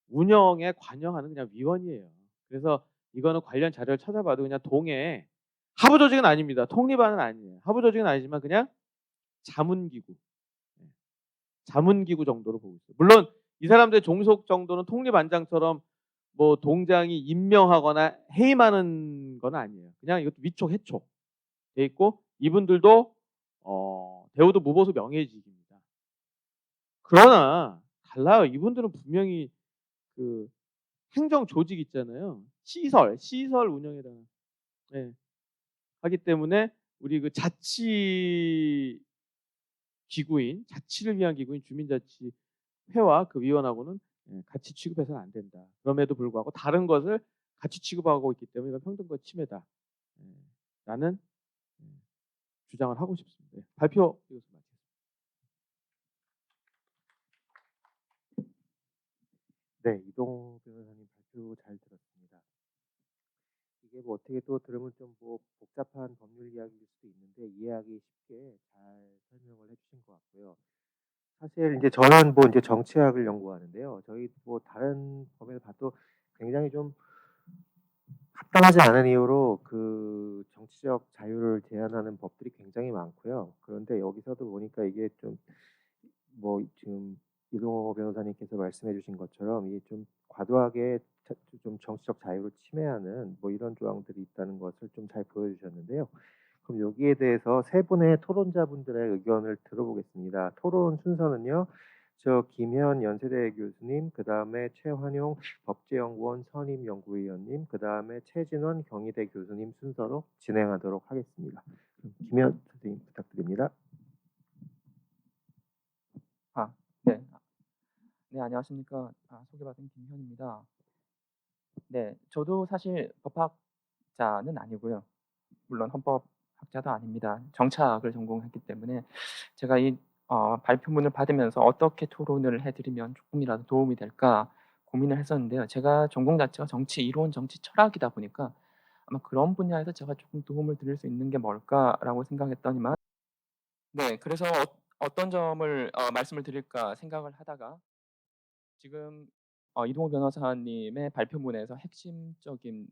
운영에 관여하는 그냥 위원이에요. 그래서 이거는 관련 자료를 찾아봐도 그냥 동해 하부 조직은 아닙니다. 통립안은 아니에요. 하부 조직은 아니지만 그냥 자문기구, 자문기구 정도로 보고 있어요. 물론 이 사람들의 종속 정도는 통립안장처럼 뭐 동장이 임명하거나 해임하는 건 아니에요. 그냥 이것도 위촉 해촉 돼 있고, 이분들도 대우도 무보수 명예직입니다. 그러나 달라요. 이분들은 분명히 그 행정 조직 있잖아요. 시설 운영에다 하기 때문에 우리 그 자치 기구인, 자치를 위한 기구인 주민자치회와 그 위원하고는 같이 취급해서는 안 된다. 그럼에도 불구하고 다른 것을 같이 취급하고 있기 때문에 이건 평등권 침해다. 라는 주장을 하고 싶습니다. 발표 이것을 마치겠습니다. 네, 이동 변호사님 발표 잘 들었습니다. 이게 뭐 어떻게 또 들으면 좀 뭐 복잡한 법률 이야기일 수도 있는데 이해하기 쉽게 잘 설명을 해주신 것 같고요. 사실 이제 저는 뭐 이제 정치학을 연구하는데요. 저희 뭐 다른 법에서 봐도 굉장히 좀 합당하지 않은 이유로 그 정치적 자유를 제한하는 법들이 굉장히 많고요. 그런데 여기서도 보니까 이게 좀 뭐 지금 이동호 변호사님께서 말씀해주신 것처럼 이게 좀 과도하게 좀 정치적 자유를 침해하는 뭐 이런 조항들이 있다는 것을 좀 잘 보여주셨는데요. 그럼 여기에 대해서 세 분의 토론자분들의 의견을 들어보겠습니다. 토론 순서는요. 저 김현 연세대 교수님, 그 다음에 최환용 법제연구원 선임연구위원님, 그 다음에 최진원 경희대 교수님 순서로 진행하도록 하겠습니다. 김현 선생님 부탁드립니다. 네. 네, 안녕하십니까. 소개받은 김현입니다. 네, 저도 사실 법학자는 아니고요. 물론 헌법학자도 아닙니다. 정치학을 전공했기 때문에 제가 이 발표문을 받으면서 어떻게 토론을 해드리면 조금이라도 도움이 될까 고민을 했었는데요. 제가 전공 자체가 정치 이론, 정치 철학이다 보니까 아마 그런 분야에서 제가 조금 도움을 드릴 수 있는 게 뭘까라고 생각했더니만, 네, 그래서 어떤 점을 말씀을 드릴까 생각을 하다가 지금 이동호 변호사님의 발표문에서 핵심적인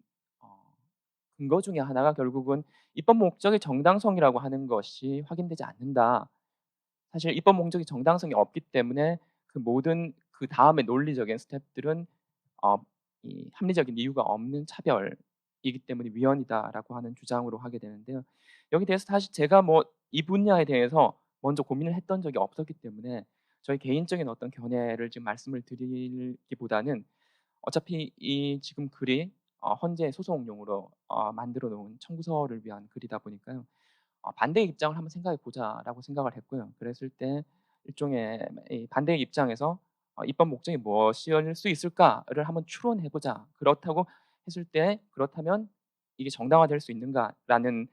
근거 중에 하나가 결국은 입법 목적의 정당성이라고 하는 것이 확인되지 않는다. 사실 입법 목적의 정당성이 없기 때문에 그 모든 그 다음의 논리적인 스텝들은 이 합리적인 이유가 없는 차별이기 때문에 위헌이다라고 하는 주장으로 하게 되는데요. 여기 대해서 사실 제가 뭐 이 분야에 대해서 먼저 고민을 했던 적이 없었기 때문에 저희 개인적인 어떤 견해를 지금 말씀을 드리기보다는 어차피 이 지금 글이 헌재 소송용으로 만들어 놓은 청구서를 위한 글이다 보니까요. 반대의 입장을 한번 생각해 보자라고 생각을 했고요. 그랬을 때 일종의 이 반대의 입장에서 입법 목적이 무엇일 수 있을까를 한번 추론해 보자. 그렇다고 했을 때 그렇다면 이게 정당화될 수 있는가라는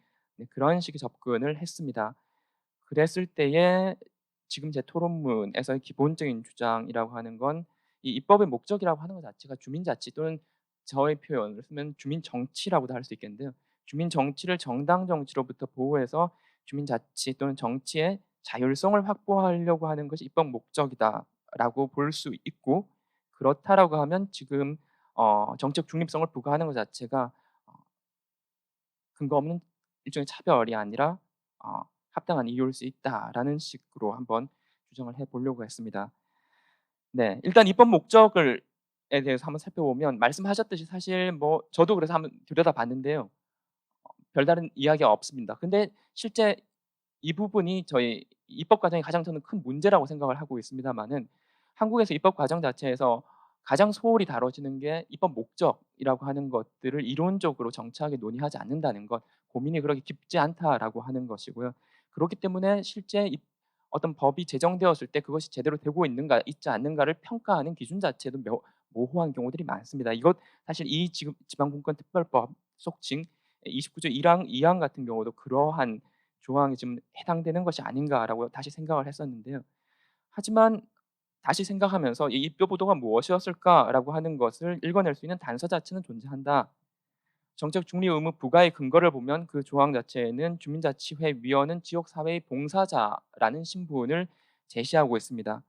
그런 식의 접근을 했습니다. 그랬을 때에 지금 제 토론문에서의 기본적인 주장이라고 하는 건 이 입법의 목적이라고 하는 것 자체가 주민자치 또는 저의 표현을 쓰면 주민정치라고도 할 수 있겠는데요. 주민정치를 정당 정치로부터 보호해서 주민자치 또는 정치의 자율성을 확보하려고 하는 것이 입법 목적이다라고 볼 수 있고, 그렇다라고 하면 지금 정책 중립성을 부과하는 것 자체가 근거 없는 일종의 차별이 아니라 합당한 이유일 수 있다라는 식으로 한번 규정을 해보려고 했습니다. 네, 일단 입법 목적을 에 대해서 한번 살펴보면 말씀하셨듯이 사실 뭐 저도 그래서 한번 들여다봤는데요. 별다른 이야기가 없습니다. 근데 실제 이 부분이 저희 입법 과정의 가장 저는 큰 문제라고 생각을 하고 있습니다만은 한국에서 입법 과정 자체에서 가장 소홀히 다뤄지는 게 입법 목적이라고 하는 것들을 이론적으로 정치하게 논의하지 않는다는 것, 고민이 그렇게 깊지 않다라고 하는 것이고요. 그렇기 때문에 실제 어떤 법이 제정되었을 때 그것이 제대로 되고 있는가 있지 않는가를 평가하는 기준 자체도 모호한 경우들이 많습니다. 이것 사실 이 지금 지방분권특별법 속칭 29조 1항 2항 같은 경우도 그러한 조항이 좀 해당되는 것이 아닌가라고 다시 생각을 했었는데요. 하지만 다시 생각하면서 이 입법부도가 무엇이었을까라고 하는 것을 읽어낼 수 있는 단서 자체는 존재한다. 정책 중립 의무 부과의 근거를 보면 그 조항 자체에는 주민자치회 위원은 지역사회의 봉사자라는 신분을 제시하고 있습니다.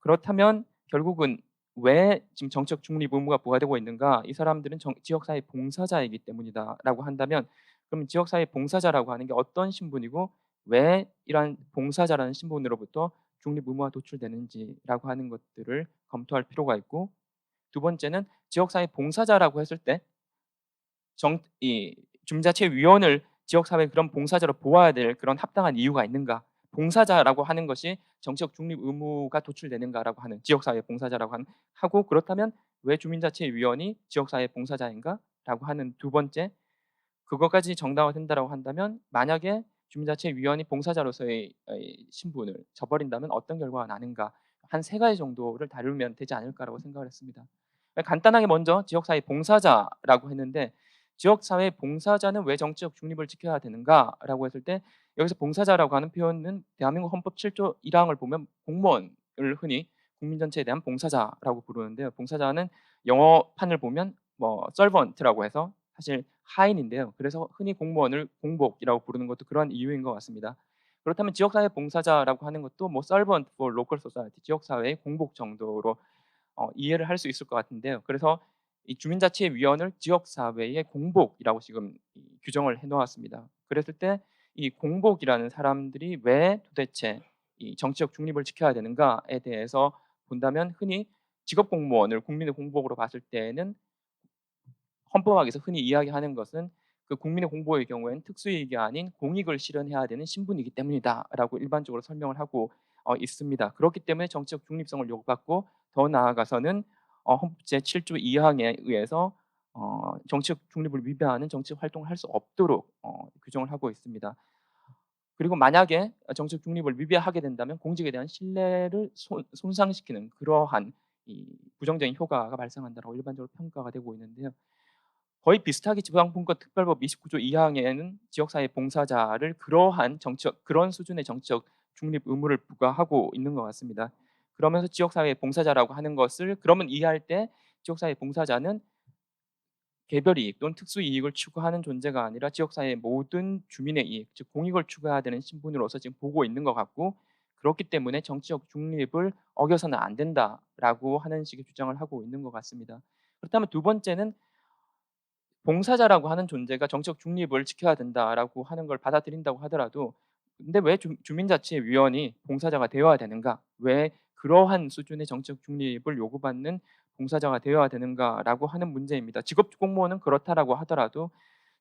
그렇다면 결국은 왜 지금 정책 중립 의무가 부과되고 있는가? 이 사람들은 지역사회 봉사자이기 때문이다라고 한다면 그럼 지역사회 봉사자라고 하는 게 어떤 신분이고 왜 이러한 봉사자라는 신분으로부터 중립 의무가 도출되는지라고 하는 것들을 검토할 필요가 있고 두 번째는 지역사회 봉사자라고 했을 때 이 주민자치위원을 지역사회 그런 봉사자로 보아야 될 그런 합당한 이유가 있는가? 봉사자라고 하는 것이 정치적 중립 의무가 도출되는가라고 하는 지역사회 봉사자라고 하고 그렇다면 왜 주민자치위원이 지역사회 봉사자인가라고 하는 두 번째 그것까지 정당화된다라고 한다면 만약에 주민자치위원이 봉사자로서의 신분을 저버린다면 어떤 결과가 나는가 한 세 가지 정도를 다루면 되지 않을까라고 생각을 했습니다. 간단하게 먼저 지역사회 봉사자라고 했는데 지역사회 봉사자는 왜 정치적 중립을 지켜야 되는가라고 했을 때 여기서 봉사자라고 하는 표현은 대한민국 헌법 7조 1항을 보면 공무원을 흔히 국민 전체에 대한 봉사자라고 부르는데요. 봉사자는 영어판을 보면 뭐 servant라고 해서 사실 하인인데요. 그래서 흔히 공무원을 공복이라고 부르는 것도 그러한 이유인 것 같습니다. 그렇다면 지역사회 봉사자라고 하는 것도 뭐 servant for local society, 지역사회의 공복 정도로 이해를 할 수 있을 것 같은데요. 그래서 이 주민자치위원을 지역사회의 공복이라고 지금 규정을 해놓았습니다. 그랬을 때 이 공복이라는 사람들이 왜 도대체 이 정치적 중립을 지켜야 되는가에 대해서 본다면 흔히 직업공무원을 국민의 공복으로 봤을 때는 헌법학에서 흔히 이야기하는 것은 그 국민의 공복의 경우에는 특수이익이 아닌 공익을 실현해야 되는 신분이기 때문이다라고 일반적으로 설명을 하고 있습니다. 그렇기 때문에 정치적 중립성을 요구받고 더 나아가서는 헌법 제7조 2항에 의해서 정치적 중립을 위배하는 정치적 활동을 할 수 없도록 규정을 하고 있습니다. 그리고 만약에 정치적 중립을 위배하게 된다면 공직에 대한 신뢰를 손상시키는 그러한 이 부정적인 효과가 발생한다고 일반적으로 평가가 되고 있는데요. 거의 비슷하게 지방분권특별법 29조 2항에는 지역사회 봉사자를 그런 수준의 정치적 중립 의무를 부과하고 있는 것 같습니다. 그러면서 지역사회 봉사자라고 하는 것을 그러면 이해할 때 지역사회 봉사자는 개별 이익 또는 특수 이익을 추구하는 존재가 아니라 지역사회의 모든 주민의 이익, 즉 공익을 추구해야 되는 신분으로서 지금 보고 있는 것 같고 그렇기 때문에 정치적 중립을 어겨서는 안 된다라고 하는 식의 주장을 하고 있는 것 같습니다. 그렇다면 두 번째는 봉사자라고 하는 존재가 정치적 중립을 지켜야 된다라고 하는 걸 받아들인다고 하더라도 근데 왜 주민자치위원이 봉사자가 되어야 되는가? 왜 그러한 수준의 정치적 중립을 요구받는 봉사자가 되어야 되는가라고 하는 문제입니다. 직업 공무원은 그렇다라고 하더라도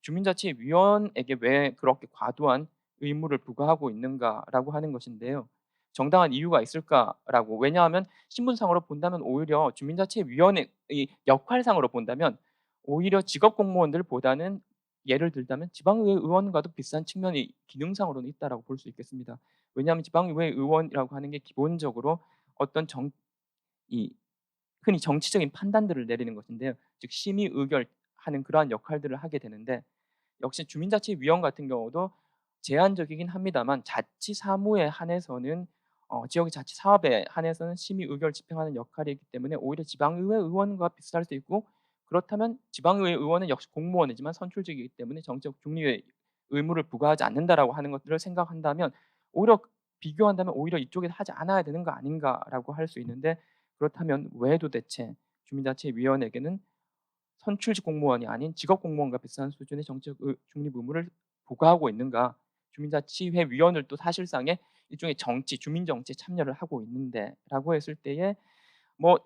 주민자치위원에게 왜 그렇게 과도한 의무를 부과하고 있는가라고 하는 것인데요. 정당한 이유가 있을까라고 왜냐하면 신분상으로 본다면 오히려 주민자치위원의 역할상으로 본다면 오히려 직업 공무원들보다는 예를 들자면 지방의회 의원과도 비슷한 측면이 기능상으로는 있다라고 볼 수 있겠습니다. 왜냐하면 지방의회 의원이라고 하는 게 기본적으로 어떤 흔히 정치적인 판단들을 내리는 것인데요. 즉 심의 의결하는 그러한 역할들을 하게 되는데 역시 주민자치위원 같은 경우도 제한적이긴 합니다만 자치 사무에 한해서는 지역의 자치 사업에 한해서는 심의 의결 집행하는 역할이 있기 때문에 오히려 지방의회 의원과 비슷할 수 있고 그렇다면 지방의회 의원은 역시 공무원이지만 선출직이기 때문에 정치적 중립의 의무를 부과하지 않는다라고 하는 것들을 생각한다면 오히려 비교한다면 오히려 이쪽에 하지 않아야 되는 거 아닌가라고 할 수 있는데 그렇다면 왜 도대체 주민자치위원회에게는 선출직 공무원이 아닌 직업 공무원과 비슷한 수준의 정치적 중립 의무를 부과하고 있는가? 주민자치회 위원들도 사실상의 일종의 정치, 주민 정치에 참여를 하고 있는데라고 했을 때에 뭐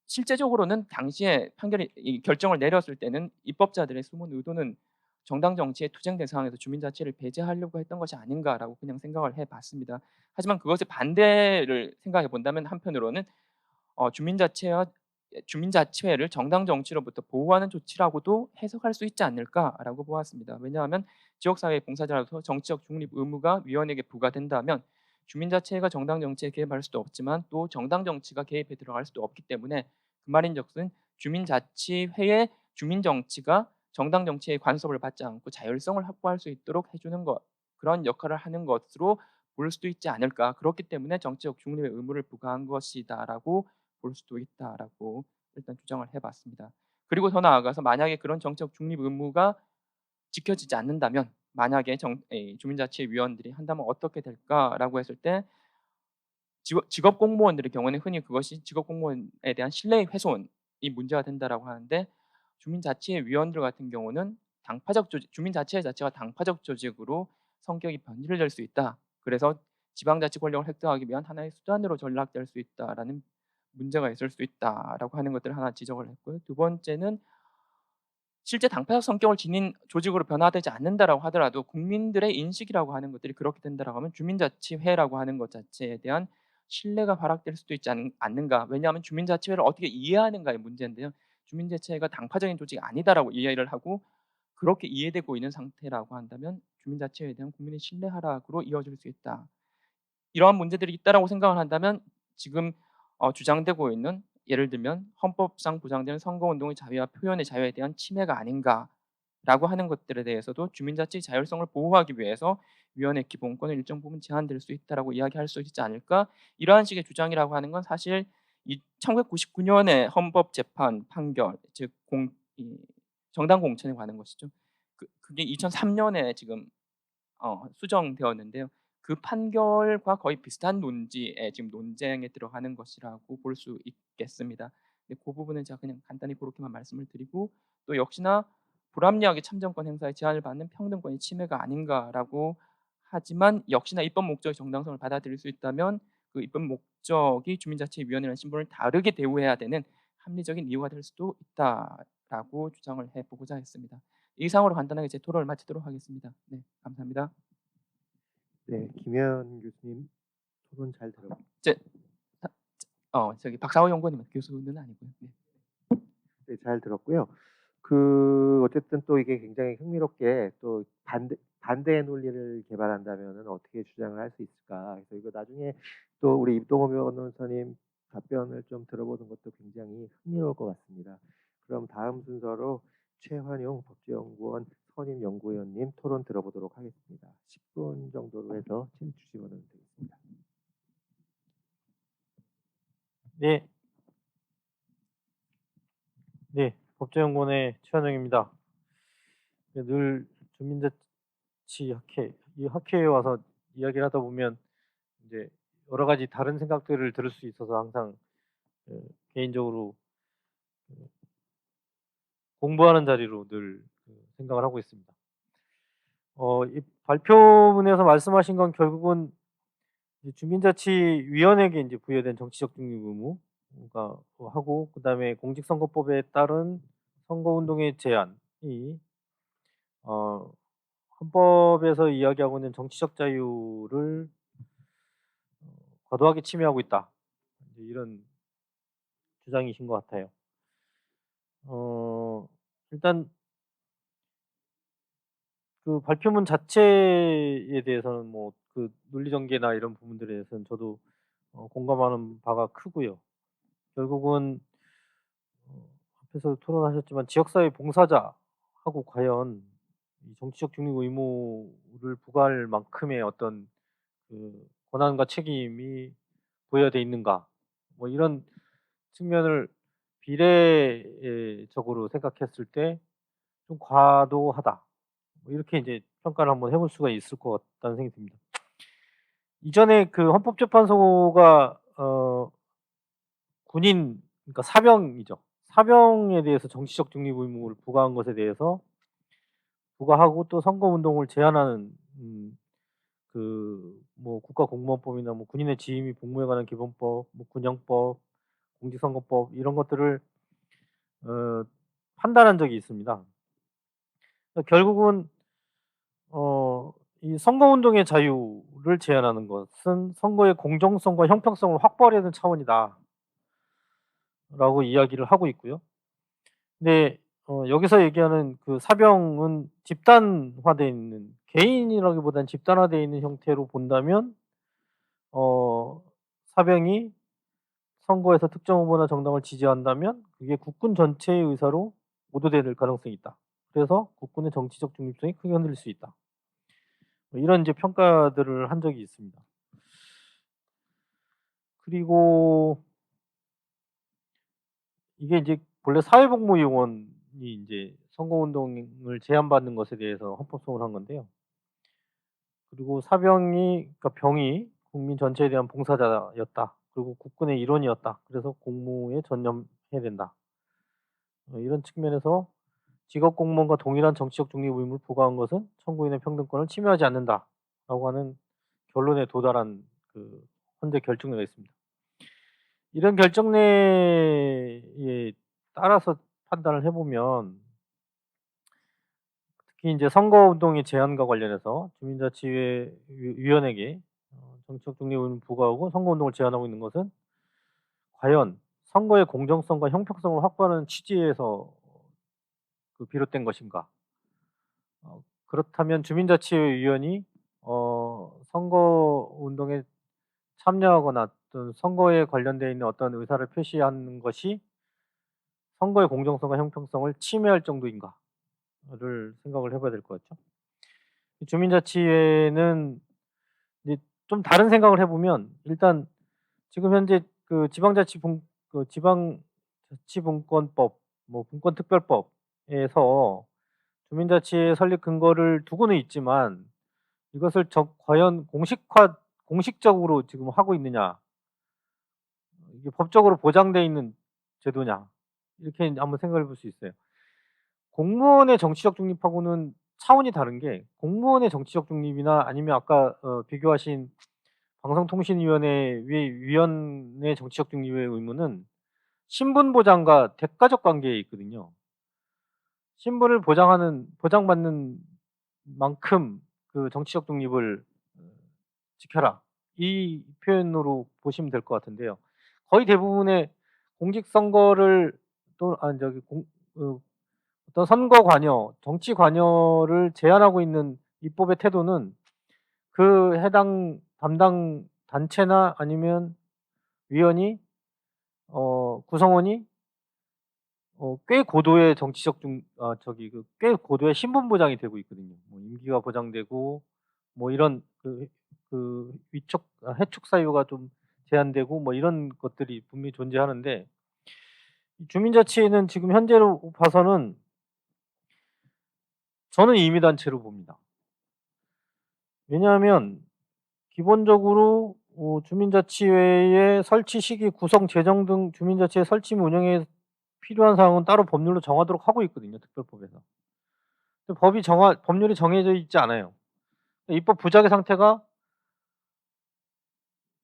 실제적으로는 당시에 이 결정을 내렸을 때는 입법자들의 숨은 의도는 정당 정치의 투쟁된 상황에서 주민자치를 배제하려고 했던 것이 아닌가라고 그냥 생각을 해봤습니다. 하지만 그것의 반대를 생각해 본다면 한편으로는 주민자치회를 정당 정치로부터 보호하는 조치라고도 해석할 수 있지 않을까라고 보았습니다. 왜냐하면 지역사회 봉사자로서 정치적 중립 의무가 위원에게 부과된다면 주민자치회가 정당 정치에 개입할 수도 없지만 또 정당 정치가 개입해 들어갈 수도 없기 때문에 그 말인즉슨 주민자치회의 주민정치가 정당 정치의 간섭을 받지 않고 자율성을 확보할 수 있도록 해주는 것, 그런 역할을 하는 것으로 볼 수도 있지 않을까. 그렇기 때문에 정치적 중립의 의무를 부과한 것이다라고 볼 수도 있다라고 일단 주장을 해봤습니다. 그리고 더 나아가서 만약에 그런 정치적 중립 의무가 지켜지지 않는다면 만약에 주민자치위원들이 한다면 어떻게 될까라고 했을 때 직업 공무원들의 경우는 흔히 그것이 직업 공무원에 대한 신뢰 훼손이 문제가 된다라고 하는데 주민자치위원들 같은 경우는 당파적 조직, 주민자치회 자체가 당파적 조직으로 성격이 변질될 수 있다. 그래서 지방자치 권력을 획득하기 위한 하나의 수단으로 전락될 수 있다라는 문제가 있을 수 있다라고 하는 것들을 하나 지적을 했고요. 두 번째는 실제 당파적 성격을 지닌 조직으로 변화되지 않는다라고 하더라도 국민들의 인식이라고 하는 것들이 그렇게 된다라고 하면 주민자치회라고 하는 것 자체에 대한 신뢰가 하락될 수도 있지 않는가. 왜냐하면 주민자치회를 어떻게 이해하는가의 문제인데요. 주민자치회가 당파적인 조직이 아니다라고 이해를 하고 그렇게 이해되고 있는 상태라고 한다면 주민자치회에 대한 국민의 신뢰 하락으로 이어질 수 있다. 이러한 문제들이 있다라고 생각을 한다면 지금 주장되고 있는 예를 들면 헌법상 보장되는 선거운동의 자유와 표현의 자유에 대한 침해가 아닌가라고 하는 것들에 대해서도 주민자치 자율성을 보호하기 위해서 위원회 기본권은 일정 부분 제한될 수 있다라고 이야기할 수 있지 않을까. 이러한 식의 주장이라고 하는 건 사실 1999년의 헌법재판 판결, 즉 정당 공천에 관한 것이죠. 그게 2003년에 지금 수정되었는데요. 그 판결과 거의 비슷한 논지에 지금 논쟁에 들어가는 것이라고 볼 수 있겠습니다. 그 부분은 제가 그냥 간단히 그렇게만 말씀을 드리고 또 역시나 불합리하게 참정권 행사에 제한을 받는 평등권의 침해가 아닌가라고 하지만 역시나 입법 목적의 정당성을 받아들일 수 있다면 그 입법 목적이 주민자치위원회라는 신분을 다르게 대우해야 되는 합리적인 이유가 될 수도 있다라고 주장을 해보고자 했습니다. 이상으로 간단하게 제 토론을 마치도록 하겠습니다. 네, 감사합니다. 네, 김현 교수님 토론 잘 들었고. 저기 박사호 연구원님 교수는 아니고요. 네. 네, 잘 들었고요. 어쨌든 또 이게 굉장히 흥미롭게 또 반대의 논리를 개발한다면은 어떻게 주장을 할 수 있을까. 그래서 이거 나중에 또 우리 입동호 변호사님 답변을 좀 들어보는 것도 굉장히 흥미로울 것 같습니다. 그럼 다음 순서로 최환용 법제연구원 선임 연구위원님 토론 들어보도록 하겠습니다. 10분 정도로 해서 주시면 되겠습니다. 네, 법제연구원의 최한영입니다. 늘 주민자치 이 학회에 와서 이야기를 하다 보면 이제 여러 가지 다른 생각들을 들을 수 있어서 항상 개인적으로 공부하는 자리로 늘 생각을 하고 있습니다. 이 발표문에서 말씀하신 건 결국은 주민자치위원회에게 이제 부여된 정치적 중립 의무가 하고 그다음에 공직선거법에 따른 선거운동의 제한이 헌법에서 이야기하고 있는 정치적 자유를 과도하게 침해하고 있다. 이런 주장이신 것 같아요. 일단 그 발표문 자체에 대해서는 뭐 그 논리 전개나 이런 부분들에 대해서는 저도 공감하는 바가 크고요. 결국은 앞에서 토론하셨지만 지역사회 봉사자하고 과연 이 정치적 중립 의무를 부과할 만큼의 어떤 그 권한과 책임이 부여돼 있는가, 뭐 이런 측면을 비례적으로 생각했을 때 좀 과도하다. 뭐 이렇게 이제 평가를 한번 해볼 수가 있을 것 같다는 생각이 듭니다. 이전에 그 헌법재판소가 군인, 그러니까 사병이죠. 사병에 대해서 정치적 중립 의무를 부과한 것에 대해서 부과하고 또 선거운동을 제한하는 뭐 국가공무원법이나 뭐 군인의 지휘 및 복무에 관한 기본법, 뭐 군형법, 공직선거법 이런 것들을 판단한 적이 있습니다. 결국은 이 선거운동의 자유를 제한하는 것은 선거의 공정성과 형평성을 확보하려는 차원이다 라고 이야기를 하고 있고요. 근데 여기서 얘기하는 그 사병은 집단화되어 있는, 개인이라기보다는 집단화되어 있는 형태로 본다면 사병이 선거에서 특정 후보나 정당을 지지한다면 그게 국군 전체의 의사로 오도될 가능성이 있다. 그래서 국군의 정치적 중립성이 크게 흔들릴 수 있다. 뭐 이런 이제 평가들을 한 적이 있습니다. 그리고 이게 이제 본래 사회복무요원이 이제 선거운동을 제한받는 것에 대해서 헌법소원을 한 건데요. 그리고 사병이, 그러니까 병이 국민 전체에 대한 봉사자였다. 그리고 국군의 일원이었다. 그래서 공무에 전념해야 된다. 이런 측면에서 직업 공무원과 동일한 정치적 중립 의무를 부과한 것은 청구인의 평등권을 침해하지 않는다라고 하는 결론에 도달한 그 헌재 결정례가 있습니다. 이런 결정례에 따라서 판단을 해보면 특히 이제 선거운동의 제한과 관련해서 주민자치위원회에게 정치적 중립 의무를 부과하고 선거운동을 제한하고 있는 것은 과연 선거의 공정성과 형평성을 확보하는 취지에서 비롯된 것인가? 그렇다면 주민자치위원이 선거운동에 참여하거나 또는 선거에 관련되어 있는 어떤 의사를 표시하는 것이 선거의 공정성과 형평성을 침해할 정도인가를 생각을 해봐야 될 것 같죠. 주민자치회는 이제 좀 다른 생각을 해보면 일단 지금 현재 그 지방자치분권법, 뭐 분권특별법에서 주민자치회 설립 근거를 두고는 있지만 이것을 과연 공식적으로 지금 하고 있느냐, 이게 법적으로 보장되어 있는 제도냐, 이렇게 한번 생각해 볼 수 있어요. 공무원의 정치적 중립하고는 차원이 다른 게, 공무원의 정치적 중립이나 아니면 아까 비교하신 방송통신위원회 위원의 정치적 중립의 의무는 신분 보장과 대가적 관계에 있거든요. 신분을 보장받는 만큼 그 정치적 중립을 지켜라, 이 표현으로 보시면 될 것 같은데요. 거의 대부분의 공직선거를 어떤 선거 관여, 정치 관여를 제한하고 있는 입법의 태도는 그 해당 담당 단체나 아니면 위원이 구성원이 꽤 고도의 꽤 고도의 신분 보장이 되고 있거든요. 뭐 임기가 보장되고 뭐 이런 해촉 사유가 좀 제한되고 뭐 이런 것들이 분명히 존재하는데, 주민자치회는 지금 현재로 봐서는 저는 임의단체로 봅니다. 왜냐하면 기본적으로 주민자치회의 설치 시기, 구성, 재정 등 주민자치회 설치 및 운영에 필요한 사항은 따로 법률로 정하도록 하고 있거든요. 특별법에서. 근데 법률이 정해져 있지 않아요. 입법 부작의 상태가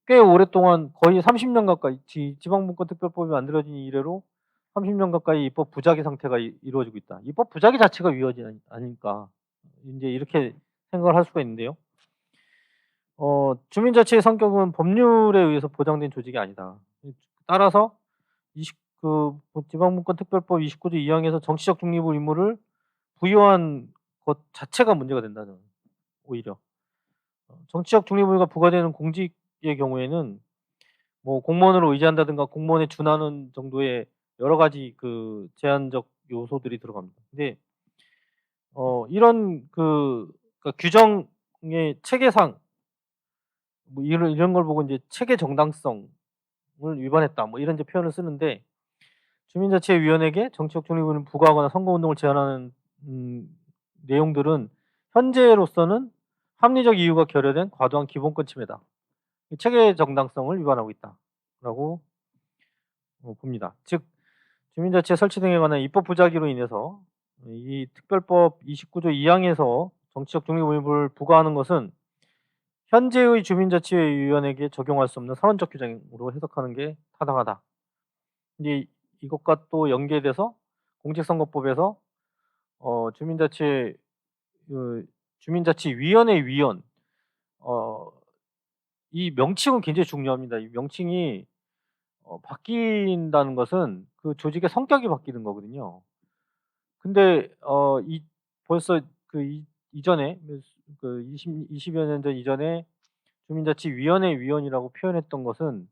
꽤 오랫동안, 거의 30년 가까이, 지방분권특별법이 만들어진 이래로 30년 가까이 입법 부작의 상태가 이루어지고 있다. 입법 부작의 자체가 위헌이 아닐까, 이제 이렇게 생각을 할 수가 있는데요. 주민자치의 성격은 법률에 의해서 보장된 조직이 아니다. 따라서 지방분권특별법 29조 2항에서 정치적 중립 의무를 부여한 것 자체가 문제가 된다는, 오히려 정치적 중립 의무가 부과되는 공직의 경우에는 뭐 공무원으로 의지한다든가 공무원에 준하는 정도의 여러 가지 그 제한적 요소들이 들어갑니다. 근데 이런 그러니까 규정의 체계상 뭐 이런 걸 보고 이제 체계 정당성을 위반했다, 뭐 이런 이제 표현을 쓰는데, 주민자치위원회에게 정치적 중립 의무를 부과하거나 선거운동을 제한하는 내용들은 현재로서는 합리적 이유가 결여된 과도한 기본권 침해다. 체계 정당성을 위반하고 있다라고 봅니다. 즉 주민자치회 설치 등에 관한 입법 부작위로 인해서 이 특별법 29조 2항에서 정치적 중립 의무를 부과하는 것은 현재의 주민자치회위원에게 적용할 수 없는 선언적 규정으로 해석하는 게 타당하다. 이제 이것과 또 연계돼서 공직선거법에서 주민자치 주민자치위원회 위원 이 명칭은 굉장히 중요합니다. 이 명칭이 바뀐다는 것은 그 조직의 성격이 바뀌는 거거든요. 근데 벌써 이전에 그 20여 년 전 이전에 주민자치위원회 위원이라고 표현했던 것은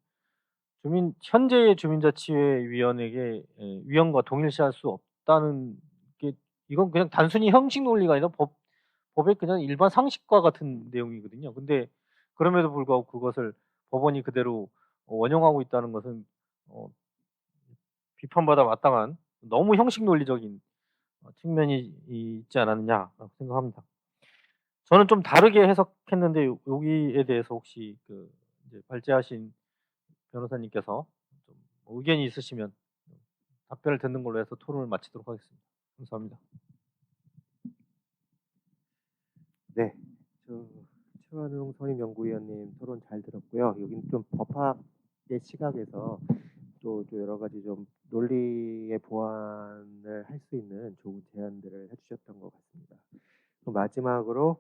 현재의 주민자치회 위원에게 위원과 동일시할 수 없다는 게 이건 그냥 단순히 형식 논리가 아니라 법의 그냥 일반 상식과 같은 내용이거든요. 근데 그럼에도 불구하고 그것을 법원이 그대로 원용하고 있다는 것은 비판받아 마땅한 너무 형식 논리적인 측면이 있지 않았느냐라고 생각합니다. 저는 좀 다르게 해석했는데 여기에 대해서 혹시 이제 발제하신 변호사님께서 좀 의견이 있으시면 답변을 듣는 걸로 해서 토론을 마치도록 하겠습니다. 감사합니다. 네, 최완웅 선임연구위원님 토론 잘 들었고요. 여기는 좀 법학의 시각에서 또 여러 가지 좀 논리의 보완을 할 수 있는 좋은 제안들을 해주셨던 것 같습니다. 그럼 마지막으로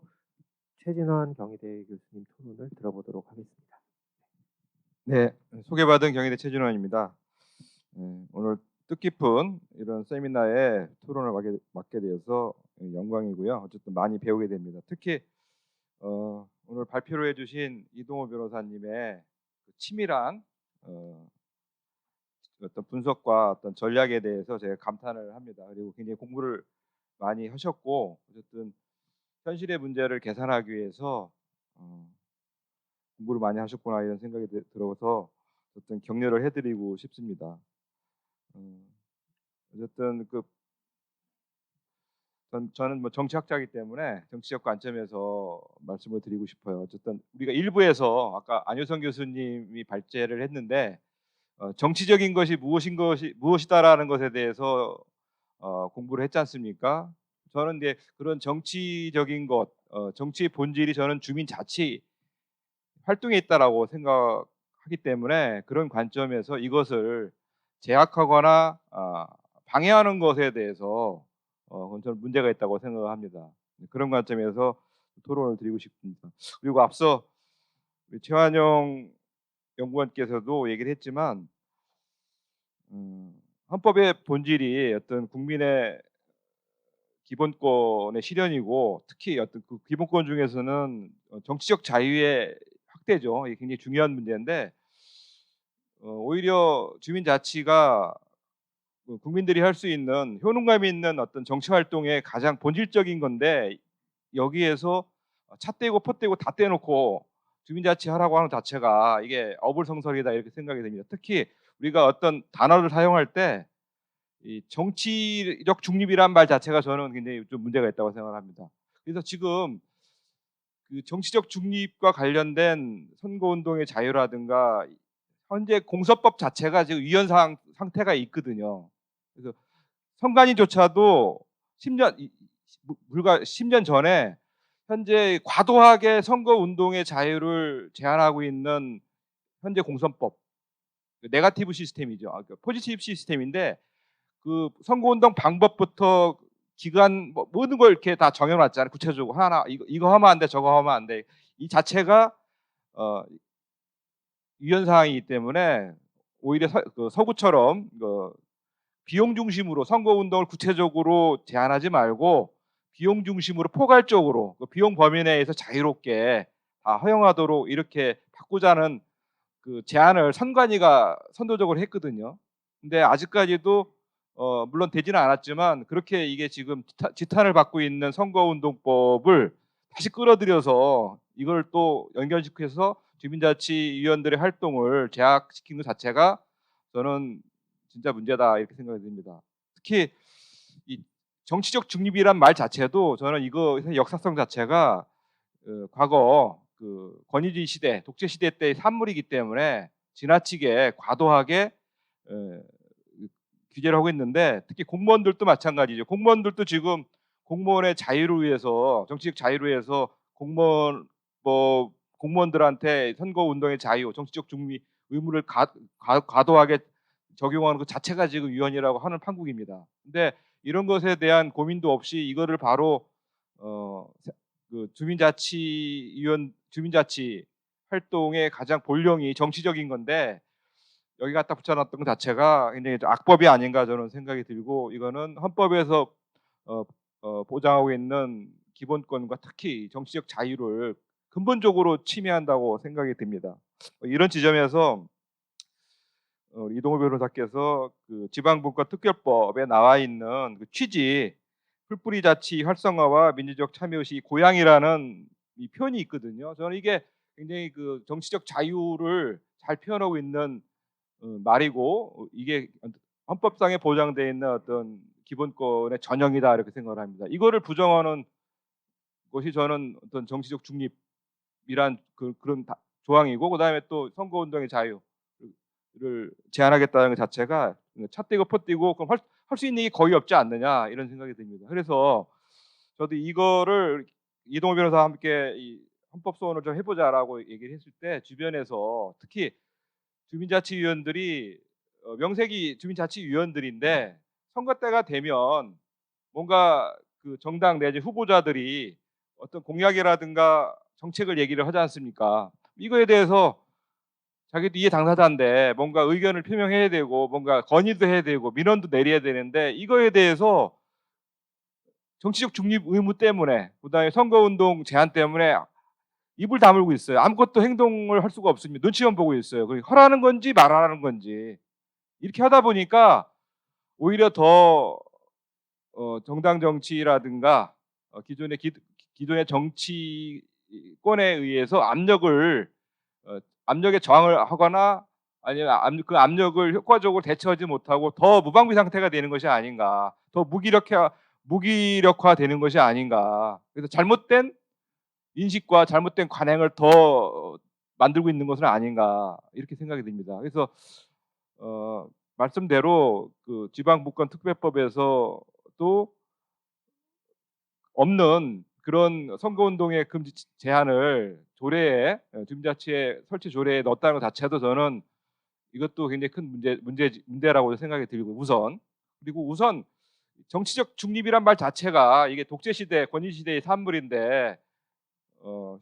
최진환 경희대 교수님 토론을 들어보도록 하겠습니다. 네, 소개받은 경희대 최진원입니다. 오늘 뜻깊은 이런 세미나에 토론을 맡게 되어서 영광이고요. 어쨌든 많이 배우게 됩니다. 특히 오늘 발표를 해주신 이동호 변호사님의 치밀한 어떤 분석과 어떤 전략에 대해서 제가 감탄을 합니다. 그리고 굉장히 공부를 많이 하셨고 어쨌든 현실의 문제를 개선하기 위해서 공부를 많이 하셨구나 이런 생각이 들어서 어떤 격려를 해드리고 싶습니다. 어쨌든 저는 뭐 정치학자이기 때문에 정치적 관점에서 말씀을 드리고 싶어요. 어쨌든 우리가 일부에서 아까 안효성 교수님이 발제를 했는데 정치적인 것이 무엇이다라는 것에 대해서 공부를 했지 않습니까? 저는 이제 그런 정치적인 것, 정치의 본질이 저는 주민자치 활동에 있다라고 생각하기 때문에 그런 관점에서 이것을 제약하거나 방해하는 것에 대해서 저는 문제가 있다고 생각합니다. 그런 관점에서 토론을 드리고 싶습니다. 그리고 앞서 우리 최완용 연구원께서도 얘기를 했지만 헌법의 본질이 어떤 국민의 기본권의 실현이고 특히 어떤 그 기본권 중에서는 정치적 자유의 확대죠. 이게 굉장히 중요한 문제인데 오히려 주민자치가 국민들이 할 수 있는 효능감 있는 어떤 정치 활동의 가장 본질적인 건데 여기에서 찻대고 폿대고 다 떼놓고 주민자치 하라고 하는 자체가 이게 어불성설이다 이렇게 생각이 됩니다. 특히 우리가 어떤 단어를 사용할 때 이 정치적 중립이란 말 자체가 저는 굉장히 좀 문제가 있다고 생각합니다. 그래서 지금 그 정치적 중립과 관련된 선거운동의 자유라든가 현재 공서법 자체가 지금 위헌 상태가 있거든요. 그래서 선관위조차도 불과 10년 전에 현재 과도하게 선거운동의 자유를 제한하고 있는 현재 공선법, 네거티브 시스템이죠. 포지티브 시스템인데 그 선거운동 방법부터 기간 모든 걸 이렇게 다 정해놨잖아요. 구체적으로 하나 이거 하면 안 돼, 저거 하면 안 돼. 이 자체가 위헌 사항이기 때문에 오히려 서구처럼 비용 중심으로 선거운동을 구체적으로 제한하지 말고 비용 중심으로 포괄적으로 비용 범위 내에서 자유롭게 다 허용하도록 이렇게 바꾸자는 그 제안을 선관위가 선도적으로 했거든요. 근데 아직까지도 물론 되지는 않았지만 그렇게 이게 지금 지탄을 받고 있는 선거운동법을 다시 끌어들여서 이걸 또 연결시켜서 주민자치위원들의 활동을 제약시킨 것 자체가 저는 진짜 문제다 이렇게 생각이 듭니다. 특히 이 정치적 중립이란 말 자체도 저는 이거 역사성 자체가 과거 그 권위주의 시대, 독재 시대 때의 산물이기 때문에 지나치게 과도하게 규제를 하고 있는데 특히 공무원들도 마찬가지죠. 공무원들도 지금 공무원의 자유를 위해서 정치적 자유를 위해서 공무원들한테 선거 운동의 자유, 정치적 중립 의무를 과도하게 적용하는 것 자체가 지금 위헌이라고 하는 판국입니다. 근데 이런 것에 대한 고민도 없이 이거를 바로 그 주민자치 활동의 가장 본령이 정치적인 건데 여기 갖다 붙여놨던 것 자체가 굉장히 악법이 아닌가 저는 생각이 들고 이거는 헌법에서 보장하고 있는 기본권과 특히 정치적 자유를 근본적으로 침해한다고 생각이 듭니다. 이런 지점에서 이동호 변호사께서 그 지방분권특별법에 나와 있는 그 취지, 풀뿌리 자치 활성화와 민주적 참여의식이 고양이라는 이 표현이 있거든요. 저는 이게 굉장히 그 정치적 자유를 잘 표현하고 있는 말이고 이게 헌법상에 보장되어 있는 어떤 기본권의 전형이다 이렇게 생각을 합니다. 이거를 부정하는 것이 저는 어떤 정치적 중립이란 그런 조항이고 그다음에 또 선거운동의 자유를 제한하겠다는 것 자체가 찻대고 퍼떼고 그럼 할 수 있는 게 거의 없지 않느냐 이런 생각이 듭니다. 그래서 저도 이거를 이동호 변호사와 함께 이 헌법 소원을 좀 해보자라고 얘기를 했을 때 주변에서 특히 주민자치위원들이 명색이 주민자치위원들인데 선거 때가 되면 뭔가 그 정당 내지 후보자들이 어떤 공약이라든가 정책을 얘기를 하지 않습니까? 이거에 대해서 자기도 이해 당사자인데 뭔가 의견을 표명해야 되고 뭔가 건의도 해야 되고 민원도 내려야 되는데 이거에 대해서 정치적 중립 의무 때문에 그다음에 선거운동 제한 때문에 입을 다물고 있어요. 아무것도 행동을 할 수가 없습니다. 눈치만 보고 있어요. 허라는 건지 말하라는 건지 이렇게 하다 보니까 오히려 더 정당 정치라든가 기존의 정치권에 의해서 압력에 저항을 하거나 아니면 그 압력을 효과적으로 대처하지 못하고 더 무방비 상태가 되는 것이 아닌가, 더 무기력화되는 것이 아닌가. 그래서 잘못된 인식과 잘못된 관행을 더 만들고 있는 것은 아닌가 이렇게 생각이 듭니다. 그래서 말씀대로 그 지방분권특별법에서도 없는 그런 선거운동의 금지 제한을 조례에 주민자치의 설치 조례에 넣었다는 것 자체도 저는 이것도 굉장히 큰 문제라고 생각이 들고 우선 정치적 중립이란 말 자체가 이게 독재 시대 권위 시대의 산물인데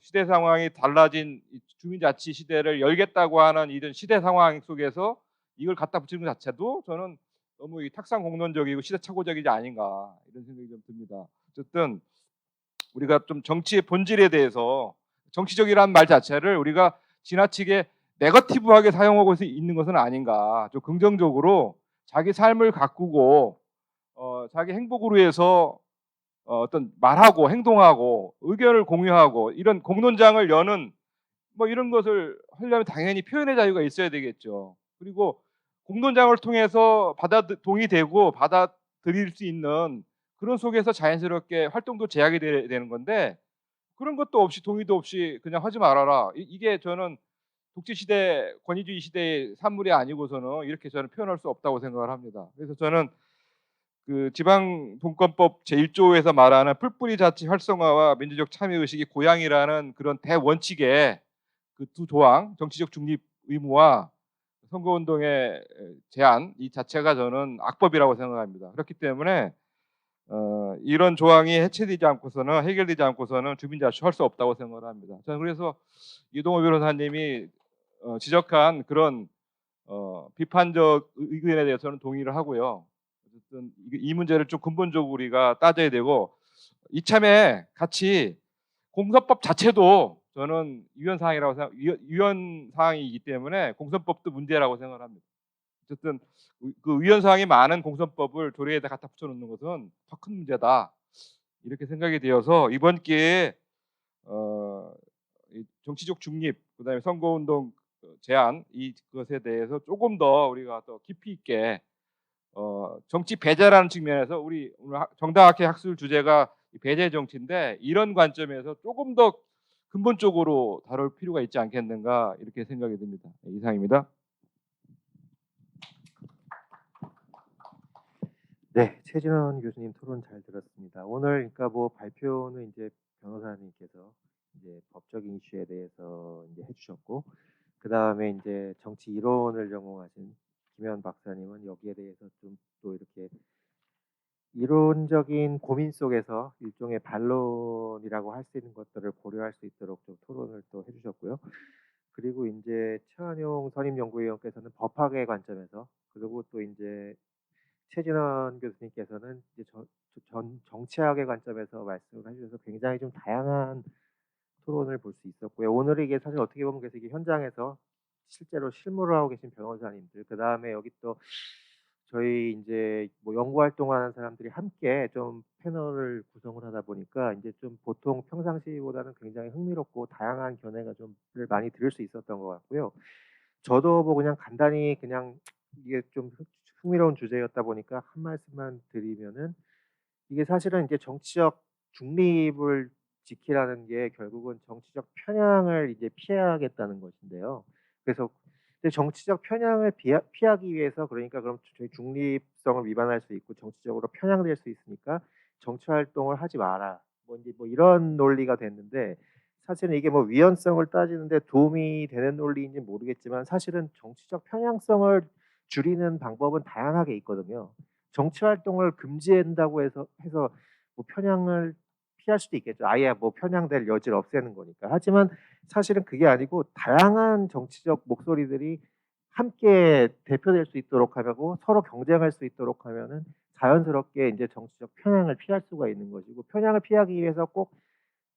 시대 상황이 달라진 주민자치 시대를 열겠다고 하는 이런 시대 상황 속에서 이걸 갖다 붙이는 것 자체도 저는 너무 탁상 공론적이고 시대착오적이지 아닌가 이런 생각이 좀 듭니다. 어쨌든 우리가 좀 정치의 본질에 대해서 정치적이라는 말 자체를 우리가 지나치게 네거티브하게 사용하고 있는 것은 아닌가. 좀 긍정적으로 자기 삶을 가꾸고 자기 행복을 위해서 어떤 말하고 행동하고 의견을 공유하고 이런 공론장을 여는 뭐 이런 것을 하려면 당연히 표현의 자유가 있어야 되겠죠. 그리고 공론장을 통해서 동의되고 받아들일 수 있는 그런 속에서 자연스럽게 활동도 제약이 되는 건데 그런 것도 없이 동의도 없이 그냥 하지 말아라. 이게 저는 독재 시대 권위주의 시대의 산물이 아니고서는 이렇게 저는 표현할 수 없다고 생각을 합니다. 그래서 저는 그 지방분권법 제1조에서 말하는 풀뿌리 자치 활성화와 민주적 참여 의식이 고양이라는 그런 대원칙의 그 두 조항 정치적 중립 의무와 선거운동의 제한 이 자체가 저는 악법이라고 생각합니다. 그렇기 때문에 이런 조항이 해체되지 않고서는 해결되지 않고서는 주민자치 할 수 없다고 생각을 합니다. 저는 그래서 이동호 변호사님이 지적한 그런 비판적 의견에 대해서는 동의를 하고요. 어쨌든 이 문제를 좀 근본적으로 우리가 따져야 되고 이참에 같이 공선법 자체도 저는 위헌 사항이기 때문에 공선법도 문제라고 생각을 합니다. 어쨌든 그 위헌 사항이 많은 공선법을 조례에다 갖다 붙여놓는 것은 더 큰 문제다 이렇게 생각이 되어서 이번 기회에 정치적 중립 그다음에 선거운동 제한 이것에 대해서 조금 더 우리가 더 깊이 있게 정치 배제라는 측면에서 우리 오늘 정당학회 학술 주제가 배제 정치인데 이런 관점에서 조금 더 근본적으로 다룰 필요가 있지 않겠는가 이렇게 생각이 듭니다. 이상입니다. 네, 최진원 교수님 토론 잘 들었습니다. 오늘 그러니까 뭐 발표는 이제 변호사님께서 이제 법적인 이슈에 대해서 이제 해주셨고, 그 다음에 이제 정치 이론을 전공하신 김현 박사님은 여기에 대해서 좀 또 이렇게 이론적인 고민 속에서 일종의 반론이라고 할 수 있는 것들을 고려할 수 있도록 좀 토론을 또 해주셨고요. 그리고 이제 최한용 선임연구위원께서는 법학의 관점에서, 그리고 또 이제 최진원 교수님께서는 이제 정치학의 관점에서 말씀을 해주셔서 굉장히 좀 다양한 토론을 볼 수 있었고요. 오늘 이게 사실 어떻게 보면 그래서 이게 현장에서 실제로 실무를 하고 계신 변호사님들, 그 다음에 여기 또 저희 이제 뭐 연구 활동을 하는 사람들이 함께 좀 패널을 구성을 하다 보니까 이제 좀 보통 평상시보다는 굉장히 흥미롭고 다양한 견해가 좀 많이 들을 수 있었던 것 같고요. 저도 뭐 그냥 간단히 그냥 이게 좀 흥미로운 주제였다 보니까 한 말씀만 드리면은, 이게 사실은 이제 정치적 중립을 지키라는 게 결국은 정치적 편향을 이제 피하겠다는 것인데요. 그래서 근데 정치적 편향을 피하기 위해서, 그러니까 그럼 저희 중립성을 위반할 수 있고 정치적으로 편향될 수 있으니까 정치 활동을 하지 마라. 뭐 이제 뭐 이런 논리가 됐는데, 사실은 이게 뭐 위헌성을 따지는데 도움이 되는 논리인지 모르겠지만 사실은 정치적 편향성을 줄이는 방법은 다양하게 있거든요. 정치 활동을 금지한다고 해서 뭐 편향을 피할 수도 있겠죠. 아예 뭐 편향될 여지를 없애는 거니까. 하지만 사실은 그게 아니고 다양한 정치적 목소리들이 함께 대표될 수 있도록 하고 서로 경쟁할 수 있도록 하면은 자연스럽게 이제 정치적 편향을 피할 수가 있는 것이고, 편향을 피하기 위해서 꼭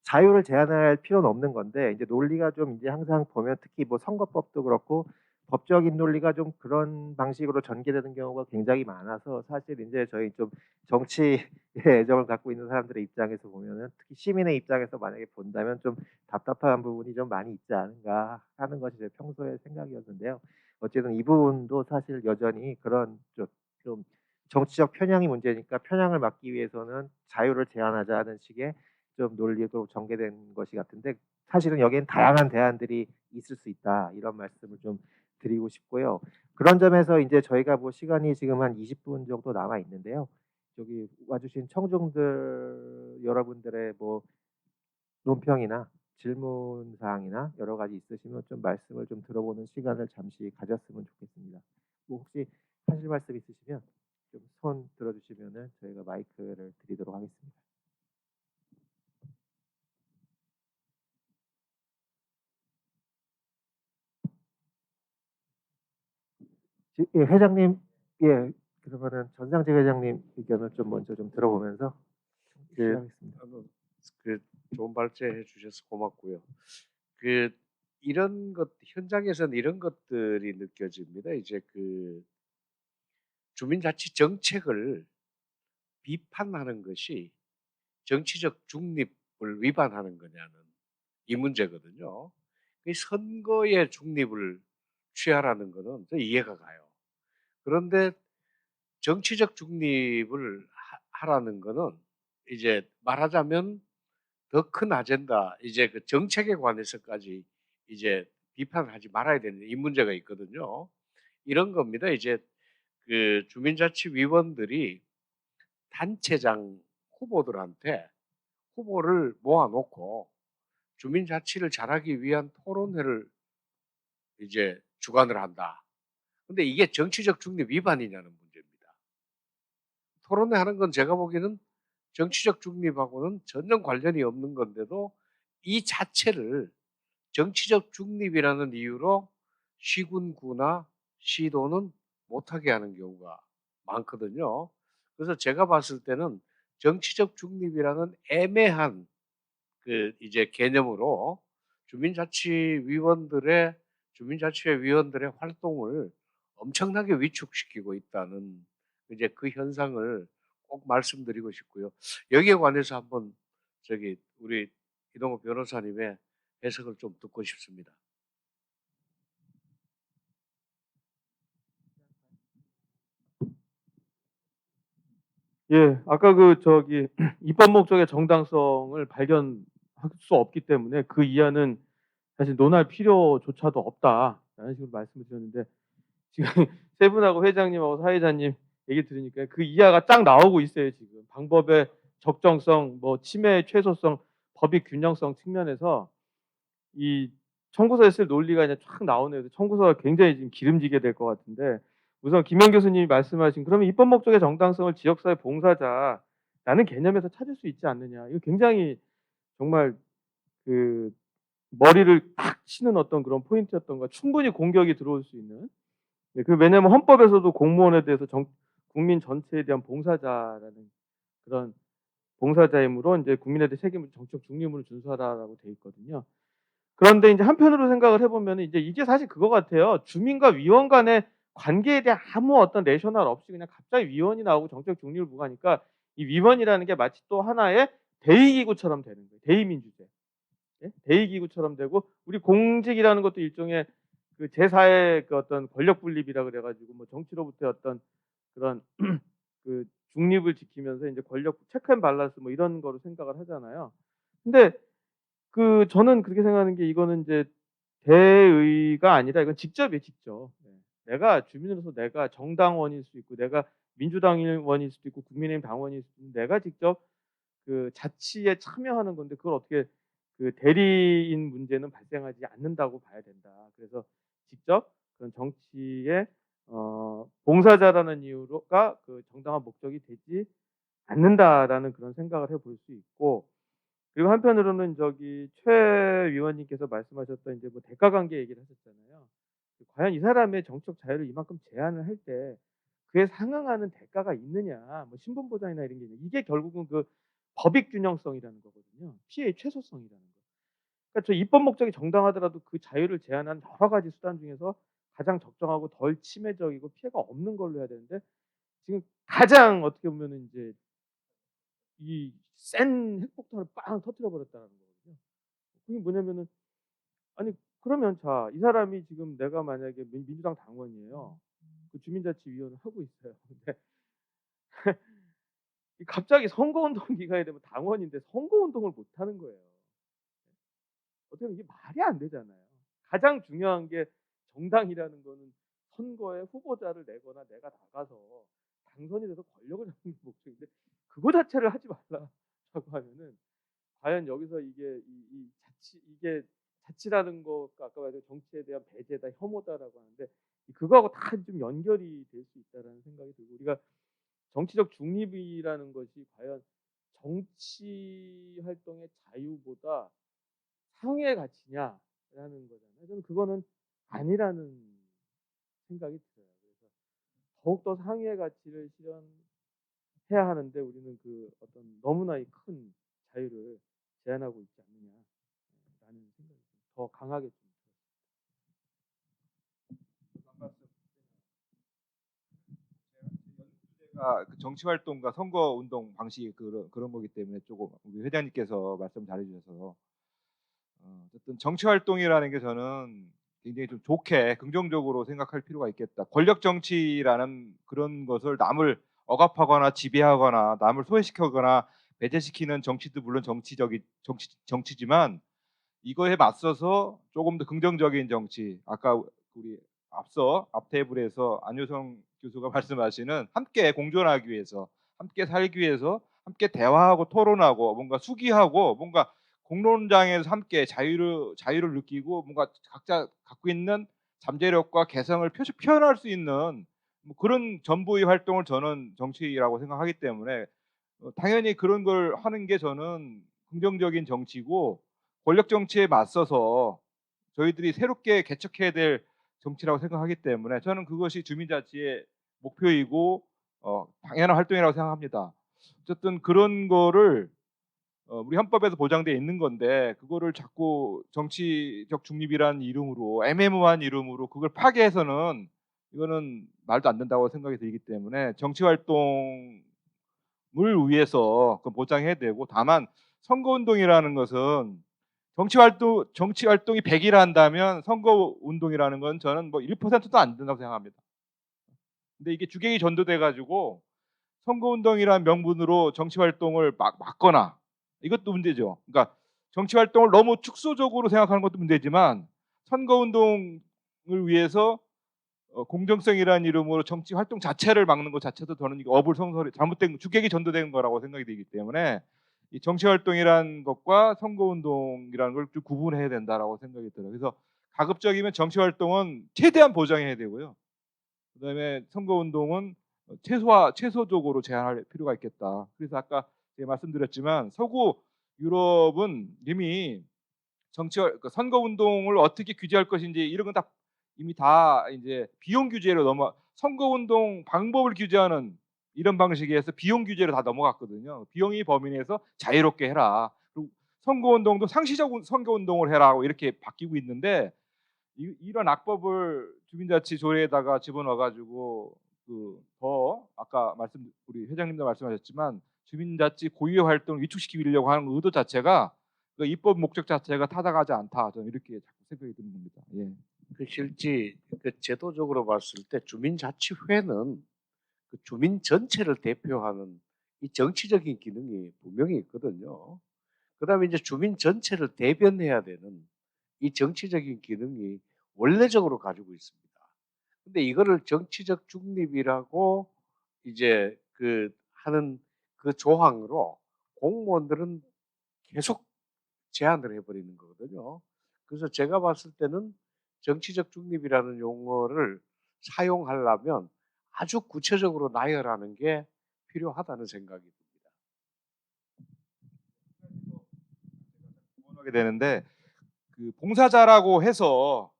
자유를 제한할 필요는 없는 건데, 이제 논리가 좀 이제 항상 보면 특히 뭐 선거법도 그렇고 법적인 논리가 좀 그런 방식으로 전개되는 경우가 굉장히 많아서, 사실 이제 저희 좀 정치에 애정을 갖고 있는 사람들의 입장에서 보면은, 특히 시민의 입장에서 만약에 본다면 좀 답답한 부분이 좀 많이 있지 않은가 하는 것이 제 평소의 생각이었는데요. 어쨌든 이 부분도 사실 여전히 그런 좀 정치적 편향이 문제니까 편향을 막기 위해서는 자유를 제한하자는 식의 좀 논리로 전개된 것이 같은데, 사실은 여기엔 다양한 대안들이 있을 수 있다, 이런 말씀을 좀 드리고 싶고요. 그런 점에서 이제 저희가 뭐 시간이 지금 한 20분 정도 남아 있는데요. 여기 와주신 청중들 여러분들의 뭐 논평이나 질문 사항이나 여러 가지 있으시면 좀 말씀을 좀 들어보는 시간을 잠시 가졌으면 좋겠습니다. 뭐 혹시 하실 말씀 있으시면 좀 손 들어주시면은 저희가 마이크를 드리도록 하겠습니다. 예, 회장님, 예, 그러면은 전상재 회장님 의견을 좀 먼저 좀 들어보면서 그, 시작하겠습니다. 그 좋은 발제해 주셔서 고맙고요. 그 이런 것 현장에서는 이런 것들이 느껴집니다. 이제 그 주민자치 정책을 비판하는 것이 정치적 중립을 위반하는 거냐는 이 문제거든요. 그 선거의 중립을 취하라는 것은 저 이해가 가요. 그런데 정치적 중립을 하라는 것은 이제 말하자면 더 큰 아젠다, 이제 그 정책에 관해서까지 이제 비판하지 말아야 되는 이 문제가 있거든요. 이런 겁니다. 이제 그 주민자치위원들이 단체장 후보들한테 후보를 모아놓고 주민자치를 잘하기 위한 토론회를 이제 주관을 한다. 근데 이게 정치적 중립 위반이냐는 문제입니다. 토론회 하는 건 제가 보기에는 정치적 중립하고는 전혀 관련이 없는 건데도 이 자체를 정치적 중립이라는 이유로 시군구나 시도는 못하게 하는 경우가 많거든요. 그래서 제가 봤을 때는 정치적 중립이라는 애매한 그 이제 개념으로 주민자치회 위원들의 활동을 엄청나게 위축시키고 있다는 이제 그 현상을 꼭 말씀드리고 싶고요. 여기에 관해서 한번 저기 우리 이동호 변호사님의 해석을 좀 듣고 싶습니다. 예, 아까 그 저기 입법 목적의 정당성을 발견할 수 없기 때문에 그 이하는 사실 논할 필요조차도 없다라는 식으로 말씀을 드렸는데, 지금 세 분하고 회장님하고 사회자님 얘기 들으니까 그 이하가 쫙 나오고 있어요 지금. 방법의 적정성, 뭐 침해의 최소성, 법익 균형성 측면에서 이 청구서에 쓸 논리가 이제 쫙 나오네요. 청구서가 굉장히 지금 기름지게 될 것 같은데 우선 김영 교수님이 말씀하신 그러면 입법 목적의 정당성을 지역사회 봉사자라는 개념에서 찾을 수 있지 않느냐. 이거 굉장히 정말 그 머리를 탁 치는 어떤 그런 포인트였던 거 충분히 공격이 들어올 수 있는. 네, 그 왜냐하면 헌법에서도 공무원에 대해서 국민 전체에 대한 봉사자라는 그런 봉사자이므로 이제 국민에 대해 책임을 정책 중립을 준수하라라고 돼 있거든요. 그런데 이제 한편으로 생각을 해보면 이제 이게 사실 그거 같아요. 주민과 위원 간의 관계에 대한 아무 어떤 레셔널 없이 그냥 갑자기 위원이 나오고 정책 중립을 부과하니까 이 위원이라는 게 마치 또 하나의 대의기구처럼 되는 거예요. 대의민주제. 예? 대의기구처럼 되고 우리 공직이라는 것도 일종의 그 제4의 그 어떤 권력 분립이라 그래가지고 뭐 정치로부터 어떤 그런 그 중립을 지키면서 이제 권력 체크 앤 밸런스 뭐 이런 거로 생각을 하잖아요. 근데 그 저는 그렇게 생각하는 게 이거는 이제 대의가 아니라 이건 직접이에요, 직접. 내가 주민으로서 내가 정당원일 수 있고 내가 민주당원일 수도 있고 국민의힘 당원일 수도 있고 내가 직접 그 자치에 참여하는 건데 그걸 어떻게 그 대리인 문제는 발생하지 않는다고 봐야 된다. 그래서 직접 그런 정치의 봉사자라는 이유가 그 정당한 목적이 되지 않는다라는 그런 생각을 해볼 수 있고 그리고 한편으로는 저기 최 위원님께서 말씀하셨던 이제 뭐 대가 관계 얘기를 하셨잖아요. 과연 이 사람의 정치적 자유를 이만큼 제한을 할 때 그에 상응하는 대가가 있느냐, 뭐 신분 보장이나 이런 게 있냐. 이게 결국은 그 법익 균형성이라는 거거든요. 피해의 최소성이라는 거. 그러니까 저 입법 목적이 정당하더라도 그 자유를 제한하는 여러 가지 수단 중에서 가장 적정하고 덜 침해적이고 피해가 없는 걸로 해야 되는데 지금 가장 어떻게 보면은 이제 이 센 핵폭탄을 빵 터뜨려 버렸다는 거거든요. 그게 뭐냐면은 아니 그러면 자 이 사람이 지금 내가 만약에 민주당 당원이에요. 그 주민자치위원을 하고 있어요. 근데 갑자기 선거운동 기간이 되면 당원인데 선거운동을 못 하는 거예요. 어떻게 보면 이게 말이 안 되잖아요. 가장 중요한 게 정당이라는 거는 선거에 후보자를 내거나 내가 나가서 당선이 돼서 권력을 잡는 게 목적인데 그거 자체를 하지 말라라고 하면은 과연 여기서 이게 이게 자치라는 거가 아까 말했던 정치에 대한 배제다 혐오다라고 하는데 그거하고 다 좀 연결이 될 수 있다라는 생각이 들고 우리가 정치적 중립이라는 것이 과연 정치 활동의 자유보다 상위의 가치냐라는 거잖아요. 저는 그거는 아니라는 생각이 들어요. 그래서 더욱더 상위의 가치를 실현해야 하는데 우리는 그 어떤 너무나 큰 자유를 제한하고 있지 않느냐라는 생각이 더 강하게 좀 제가 그 정치 활동과 선거 운동 방식이 그런 거기 때문에 조금 우리 회장님께서 말씀 잘해주셔서 어쨌든 정치 활동이라는 게 저는 굉장히 좀 좋게 긍정적으로 생각할 필요가 있겠다. 권력 정치라는 그런 것을 남을 억압하거나 지배하거나 남을 소외시키거나 배제시키는 정치도 물론 정치지만 이거에 맞서서 조금 더 긍정적인 정치. 아까 우리 앞서 앞 테이블에서 안효성 교수가 말씀하시는 함께 공존하기 위해서, 함께 살기 위해서, 함께 대화하고 토론하고 뭔가 수기하고 뭔가 공론장에서 함께 자유를 느끼고 뭔가 각자 갖고 있는 잠재력과 개성을 표현할 수 있는 뭐 그런 전부의 활동을 저는 정치라고 생각하기 때문에 당연히 그런 걸 하는 게 저는 긍정적인 정치고 권력 정치에 맞서서 저희들이 새롭게 개척해야 될 정치라고 생각하기 때문에 저는 그것이 주민자치의 목표이고 당연한 활동이라고 생각합니다. 어쨌든 그런 거를 우리 헌법에서 보장되어 있는 건데 그거를 자꾸 정치적 중립이라는 이름으로 애매모호한 이름으로 그걸 파괴해서는 이거는 말도 안 된다고 생각이 들기 때문에 정치 활동을 위해서 그 보장해야 되고 다만 선거운동이라는 것은 정치 활동이 100일 한다면 선거 운동이라는 건 저는 뭐 1%도 안 된다고 생각합니다. 근데 이게 주객이 전도돼 가지고 선거 운동이라는 명분으로 정치 활동을 막거나 이것도 문제죠. 그러니까 정치 활동을 너무 축소적으로 생각하는 것도 문제지만 선거 운동을 위해서 공정성이라는 이름으로 정치 활동 자체를 막는 것 자체도 저는 이게 어불성설이 잘못된 주객이 전도된 거라고 생각이 되기 때문에 이 정치 활동이라는 것과 선거 운동이라는 걸 좀 구분해야 된다라고 생각이 들어요. 그래서 가급적이면 정치 활동은 최대한 보장해야 되고요. 그다음에 선거 운동은 최소적으로 제한할 필요가 있겠다. 그래서 아까 제가 말씀드렸지만 서구 유럽은 이미 선거 운동을 어떻게 규제할 것인지 이런 건 다 이미 다 이제 비용 규제로 선거 운동 방법을 규제하는 이런 방식에서 비용 규제로 다 넘어갔거든요. 비용이 범위 내에서 자유롭게 해라. 그리고 선거 운동도 상시적 선거 운동을 해라고 이렇게 바뀌고 있는데 이런 악법을 주민자치 조례에다가 집어넣어 가지고 더 아까 우리 회장님도 말씀하셨지만 주민자치 고유의 활동을 위축시키려고 하는 의도 자체가 그 입법 목적 자체가 타당하지 않다. 저는 이렇게 자꾸 생각이 드는 겁니다. 예. 그 실제 그 제도적으로 봤을 때 주민자치회는 그 주민 전체를 대표하는 이 정치적인 기능이 분명히 있거든요. 그다음에 이제 주민 전체를 대변해야 되는 이 정치적인 기능이 원래적으로 가지고 있습니다. 근데 이거를 정치적 중립이라고 이제 하는 그 조항으로 공무원들은 계속 제한을 해버리는 거거든요. 그래서 제가 봤을 때는 정치적 중립이라는 용어를 사용하려면 아주 구체적으로 나열하는 게 필요하다는 생각이 듭니다. 하게 되는데 그 봉사자라고 해서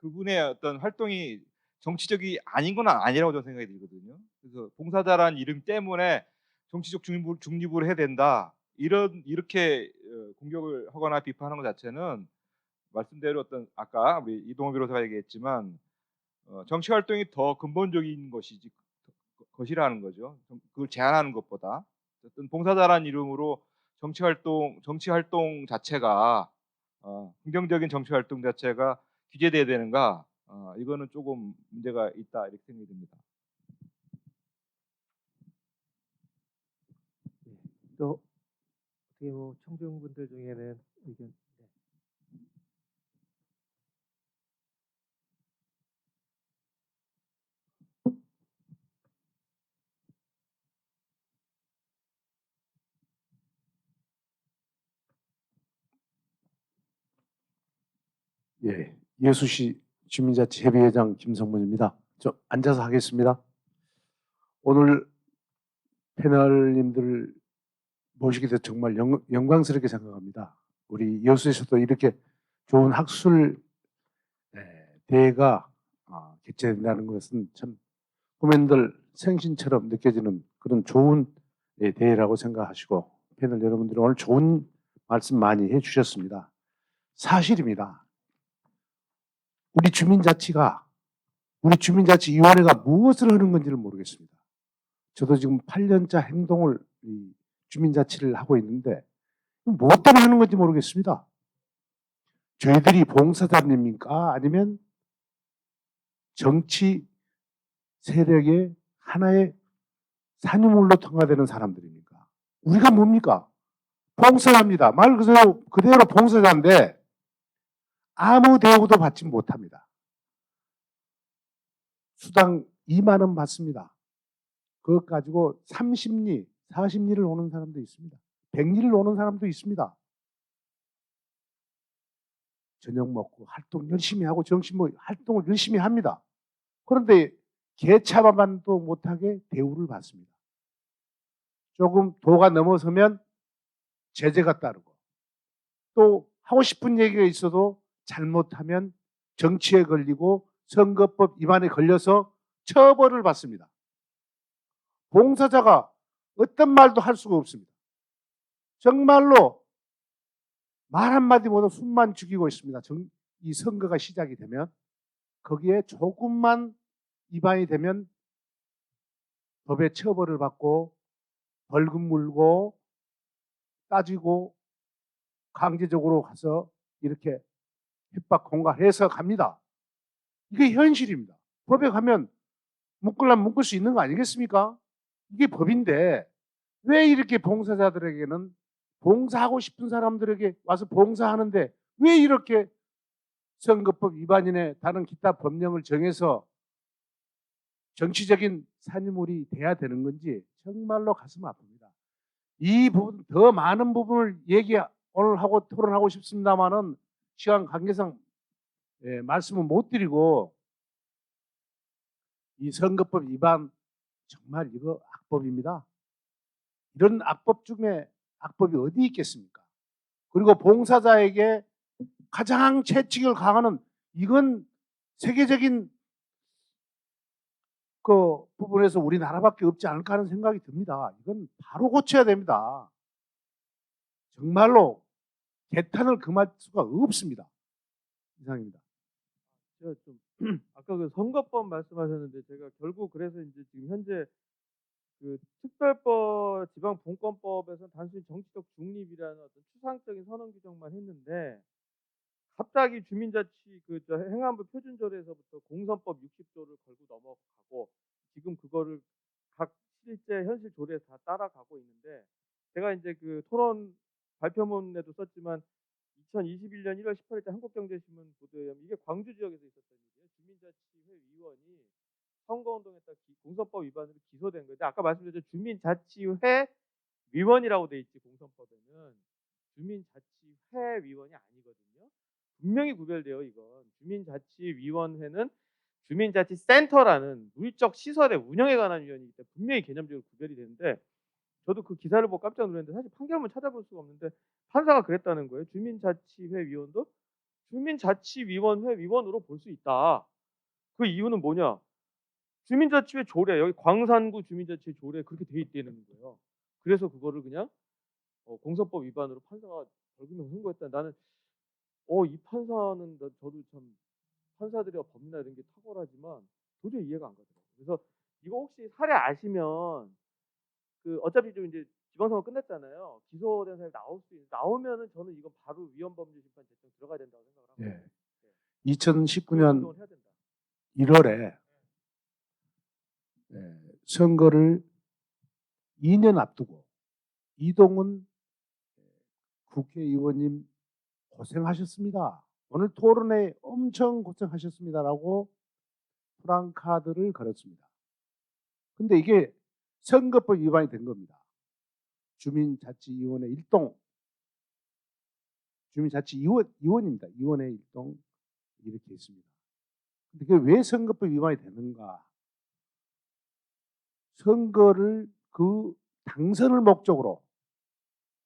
그분의 어떤 활동이 정치적이 아닌 건 아니라고 저는 생각이 들거든요. 그래서 봉사자라는 이름 때문에 정치적 중립을 해야 된다. 이렇게 공격을 하거나 비판하는 것 자체는 말씀대로 어떤 아까 우리 이동호 변호사가 얘기했지만 정치 활동이 더 근본적인 것이라는 거죠. 그걸 제한하는 것보다 어떤 봉사자라는 이름으로 정치 활동 자체가 긍정적인 정치 활동 자체가 규제돼야 되는가? 이거는 조금 문제가 있다 이렇게 생각이 듭니다. 또 어떻게 뭐 청중분들 중에는 의견. 네. 예, 예수시 주민자치협의회장 김성문입니다. 저 앉아서 하겠습니다. 오늘 패널님들 모시게 돼서 정말 영광스럽게 생각합니다. 우리 여수에서도 이렇게 좋은 학술 대회가 개최된다는 것은 참 후배들 생신처럼 느껴지는 그런 좋은 대회라고 생각하시고 패널 여러분들 오늘 좋은 말씀 많이 해주셨습니다. 사실입니다. 우리 주민자치위원회가 무엇을 하는 건지를 모르겠습니다. 저도 지금 8년차 행동을 주민자치를 하고 있는데 뭐 때문에 하는 건지 모르겠습니다. 저희들이 봉사자입니까? 아니면 정치 세력의 하나의 산유물로 통과되는 사람들입니까? 우리가 뭡니까? 봉사자입니다. 말 그대로 봉사자인데 아무 대우도 받지 못합니다. 수당 2만 원 받습니다. 그것 가지고 30리, 40리를 오는 사람도 있습니다. 100리를 오는 사람도 있습니다. 저녁 먹고 활동 열심히 하고 활동을 열심히 합니다. 그런데 개차반도 못하게 대우를 받습니다. 조금 도가 넘어서면 제재가 따르고 또 하고 싶은 얘기가 있어도 잘못하면 정치에 걸리고 선거법 위반에 걸려서 처벌을 받습니다. 봉사자가 어떤 말도 할 수가 없습니다. 정말로 말 한마디보다 숨만 죽이고 있습니다. 이 선거가 시작이 되면 거기에 조금만 위반이 되면 법의 처벌을 받고 벌금 물고 따지고 강제적으로 가서 이렇게 협박 공갈해서 갑니다. 이게 현실입니다. 법에 가면 묶으려면 묶을 수 있는 거 아니겠습니까? 이게 법인데 왜 이렇게 봉사자들에게는 봉사하고 싶은 사람들에게 와서 봉사하는데 왜 이렇게 선거법 위반이나 다른 기타 법령을 정해서 정치적인 산유물이 돼야 되는 건지 정말로 가슴 아픕니다. 이 부분 더 많은 부분을 오늘 하고 토론하고 싶습니다만은 시간 관계상 말씀을 못 드리고 이 선거법 위반 정말 이거 악법입니다. 이런 악법 중에 악법이 어디 있겠습니까? 그리고 봉사자에게 가장 채찍을 강하는 이건 세계적인 그 부분에서 우리나라밖에 없지 않을까 하는 생각이 듭니다. 이건 바로 고쳐야 됩니다. 정말로 개탄을 금할 수가 없습니다. 이상입니다. 제가 좀 아까 그 선거법 말씀하셨는데 제가 결국 그래서 이제 지금 현재 그 특별법 지방분권법에서 단순히 정치적 중립이라는 어떤 추상적인 선언 규정만 했는데 갑자기 주민자치 저 행안부 표준조례에서부터 공선법 60조를 걸고 넘어가고 지금 그거를 각 실제 현실 조례에 다 따라가고 있는데 제가 이제 그 토론 발표문에도 썼지만 2021년 1월 18일자 한국경제신문 보도에 의하면 이게 광주 지역에서 있었던 일이에요. 주민자치회 위원이 선거운동에 따라 공선법 위반으로 기소된 거예요. 근데 아까 말씀드렸죠. 주민자치회 위원이라고 돼 있지 공선법에는 주민자치회 위원이 아니거든요. 분명히 구별돼요. 이건 주민자치위원회는 주민자치센터라는 물적 시설의 운영에 관한 위원이기 때문에 분명히 개념적으로 구별이 되는데 저도 그 기사를 보고 깜짝 놀랐는데 사실 판결문 찾아볼 수가 없는데 판사가 그랬다는 거예요. 주민자치회 위원도 주민자치위원회 위원으로 볼 수 있다. 그 이유는 뭐냐? 주민자치회 조례 여기 광산구 주민자치회 조례 그렇게 돼 있다는 거예요. 그래서 그거를 그냥 공선법 위반으로 판사가 벌금을 선고했다. 나는 이 판사는 저도 참 판사들의 법이나 이런 게 탁월하지만 도저히 이해가 안 가더라고요. 그래서 이거 혹시 사례 아시면 그 어차피 좀 이제 지방선거 끝났잖아요. 기소된 사람이 나오면은 저는 이거 바로 위헌법률심판 제청 들어가야 된다고 생각을 하고. 2019년 운동을 해야 된다. 1월에 선거를 2년 앞두고 이동훈 국회의원님 고생하셨습니다. 오늘 토론회 엄청 고생하셨습니다라고 프랑카드를 걸었습니다. 근데 이게 선거법 위반이 된 겁니다. 주민자치위원회 일동, 주민자치위원입니다. 위원회 일동 이렇게 있습니다. 근데 그게 왜 선거법 위반이 되는가? 선거를 그 당선을 목적으로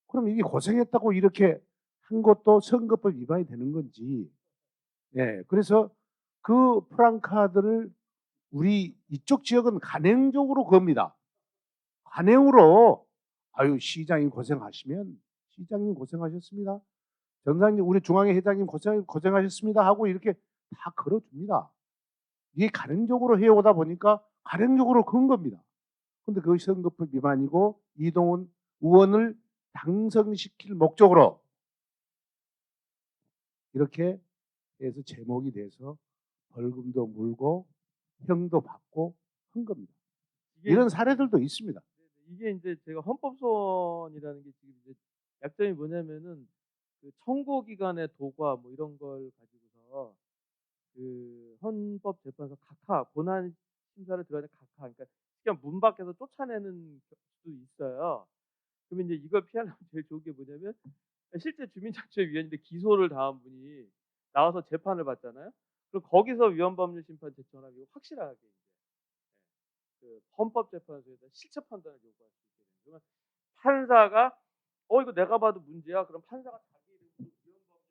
그럼 이게 고생했다고 이렇게 한 것도 선거법 위반이 되는 건지. 그래서 그 프랑카드를 우리 이쪽 지역은 간행적으로 겁니다. 간행으로 아유 시장님 고생하시면 시장님 고생하셨습니다. 전사님 우리 중앙회 회장님 고생하셨습니다 하고 이렇게 다 걸어줍니다. 이게 간행적으로 해오다 보니까 간행적으로 건 겁니다. 근데 그것이 선거법 위반이고 이동훈 의원을 당선시킬 목적으로 이렇게 해서 제목이 돼서 벌금도 물고 형도 받고 한 겁니다. 이런 사례들도 있습니다. 이게 이제 제가 헌법소원이라는 게 지금 이제 약점이 뭐냐면은 그 청구기관의 도과 뭐 이런 걸 가지고서 그 헌법재판소 각하 고난 심사를 들어가는 각하 그러니까 그냥 문 밖에서 쫓아내는 수도 있어요. 그러면 이제 이걸 피하려면 제일 좋은 게 뭐냐면 실제 주민자치회 위원인데 기소를 당한 분이 나와서 재판을 받잖아요. 그럼 거기서 위헌법률심판 제청하기 확실하게 이제 그 헌법재판소에서 실체 판단을 요구할 수 있게 되는. 그러면 판사가 이거 내가 봐도 문제야. 그럼 판사가 자기 이름으로 위헌법률심판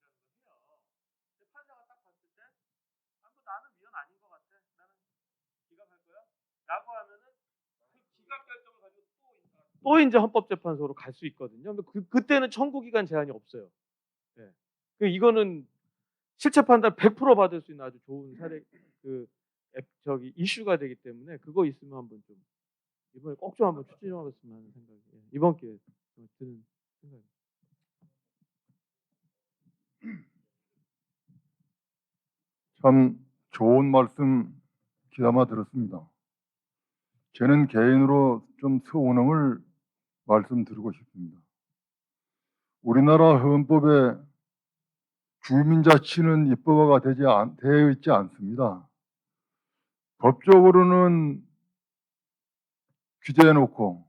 제청이라는 걸 해요. 근데 판사가 딱 봤을 때 뭐 나는 위헌 아닌 것 같아. 나는 기각할 거야. 라고 하면은 그 기각 결정을 가지고 또 이제 헌법재판소로 갈 수 있거든요. 근데 그때는 청구기간 제한이 없어요. 이거는 실체 판단 100% 받을 수 있는 아주 좋은 사례 이슈가 되기 때문에 그거 있으면 한번 좀 이번에 꼭 좀 한번 추진 좀 해봤으면 하는 생각이 이번 기회에 드는 생각입니다. 참 좋은 말씀 귀담아 들었습니다. 저는 개인으로 좀 서운함을 말씀드리고 싶습니다. 우리나라 헌법에 주민자치는 입법화가 되어 있지 않습니다. 법적으로는 규제해놓고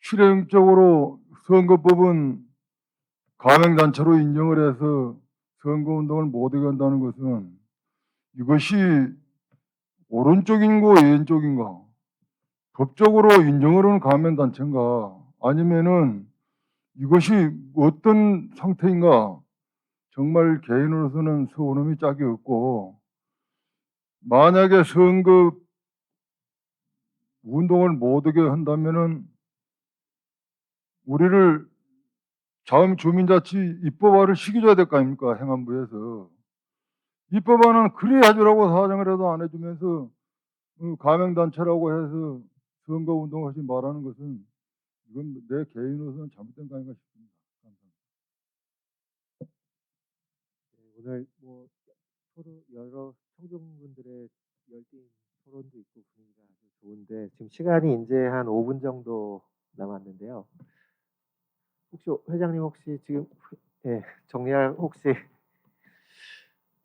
실행적으로 선거법은 가맹단체로 인정을 해서 선거운동을 못하게 한다는 것은 이것이 오른쪽인가 왼쪽인가, 법적으로 인정을 하는 가맹단체인가, 아니면은 이것이 어떤 상태인가, 정말 개인으로서는 서운함이 짝이 없고, 만약에 선거 운동을 못하게 한다면은 우리를 자유주민자치 입법화를 시켜줘야 될 거 아닙니까? 행안부에서. 입법화는 그래 해주라고 사정을 해도 안 해주면서 가맹단체라고 해서 선거운동을 하지 말하는 것은 이건 내 개인으로서는 잘못된 거 아닌가 싶습니다. 감사합니다. 오늘 뭐 여러 청중분들의 열띤 토론도 있고 분위기가 아주 좋은데 지금 시간이 이제 한 5분 정도 남았는데요. 혹시 회장님 혹시 지금 정리할 혹시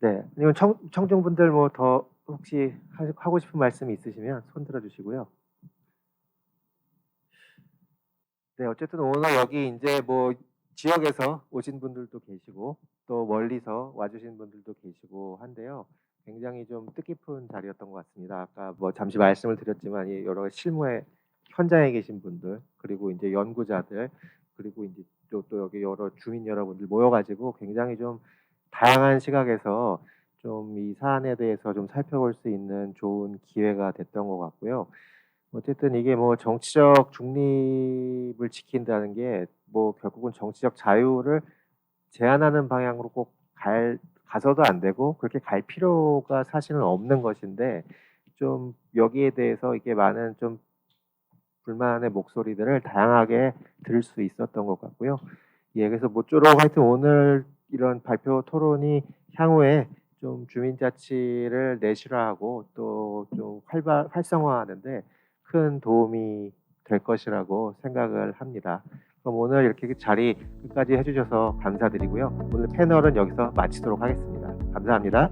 아니면 청중분들 뭐 더 혹시 하고 싶은 말씀이 있으시면 손 들어 주시고요. 네, 어쨌든 오늘 여기 이제 뭐 지역에서 오신 분들도 계시고 또 멀리서 와주신 분들도 계시고 한데요. 굉장히 좀 뜻깊은 자리였던 것 같습니다. 아까 뭐 잠시 말씀을 드렸지만 이 여러 실무에 현장에 계신 분들 그리고 이제 연구자들 그리고 이제 또 여기 여러 주민 여러분들 모여가지고 굉장히 좀 다양한 시각에서 좀 이 사안에 대해서 좀 살펴볼 수 있는 좋은 기회가 됐던 것 같고요. 어쨌든 이게 뭐 정치적 중립을 지킨다는 게 뭐 결국은 정치적 자유를 제한하는 방향으로 꼭 가서도 안 되고 그렇게 갈 필요가 사실은 없는 것인데 좀 여기에 대해서 이게 많은 좀 불만의 목소리들을 다양하게 들을 수 있었던 것 같고요. 예, 그래서 모쪼록 하여튼 오늘 이런 발표 토론이 향후에 좀 주민자치를 내실화하고 또 좀 활성화하는데 큰 도움이 될 것이라고 생각을 합니다. 그럼 오늘 이렇게 자리 끝까지 해주셔서 감사드리고요. 오늘 패널은 여기서 마치도록 하겠습니다. 감사합니다.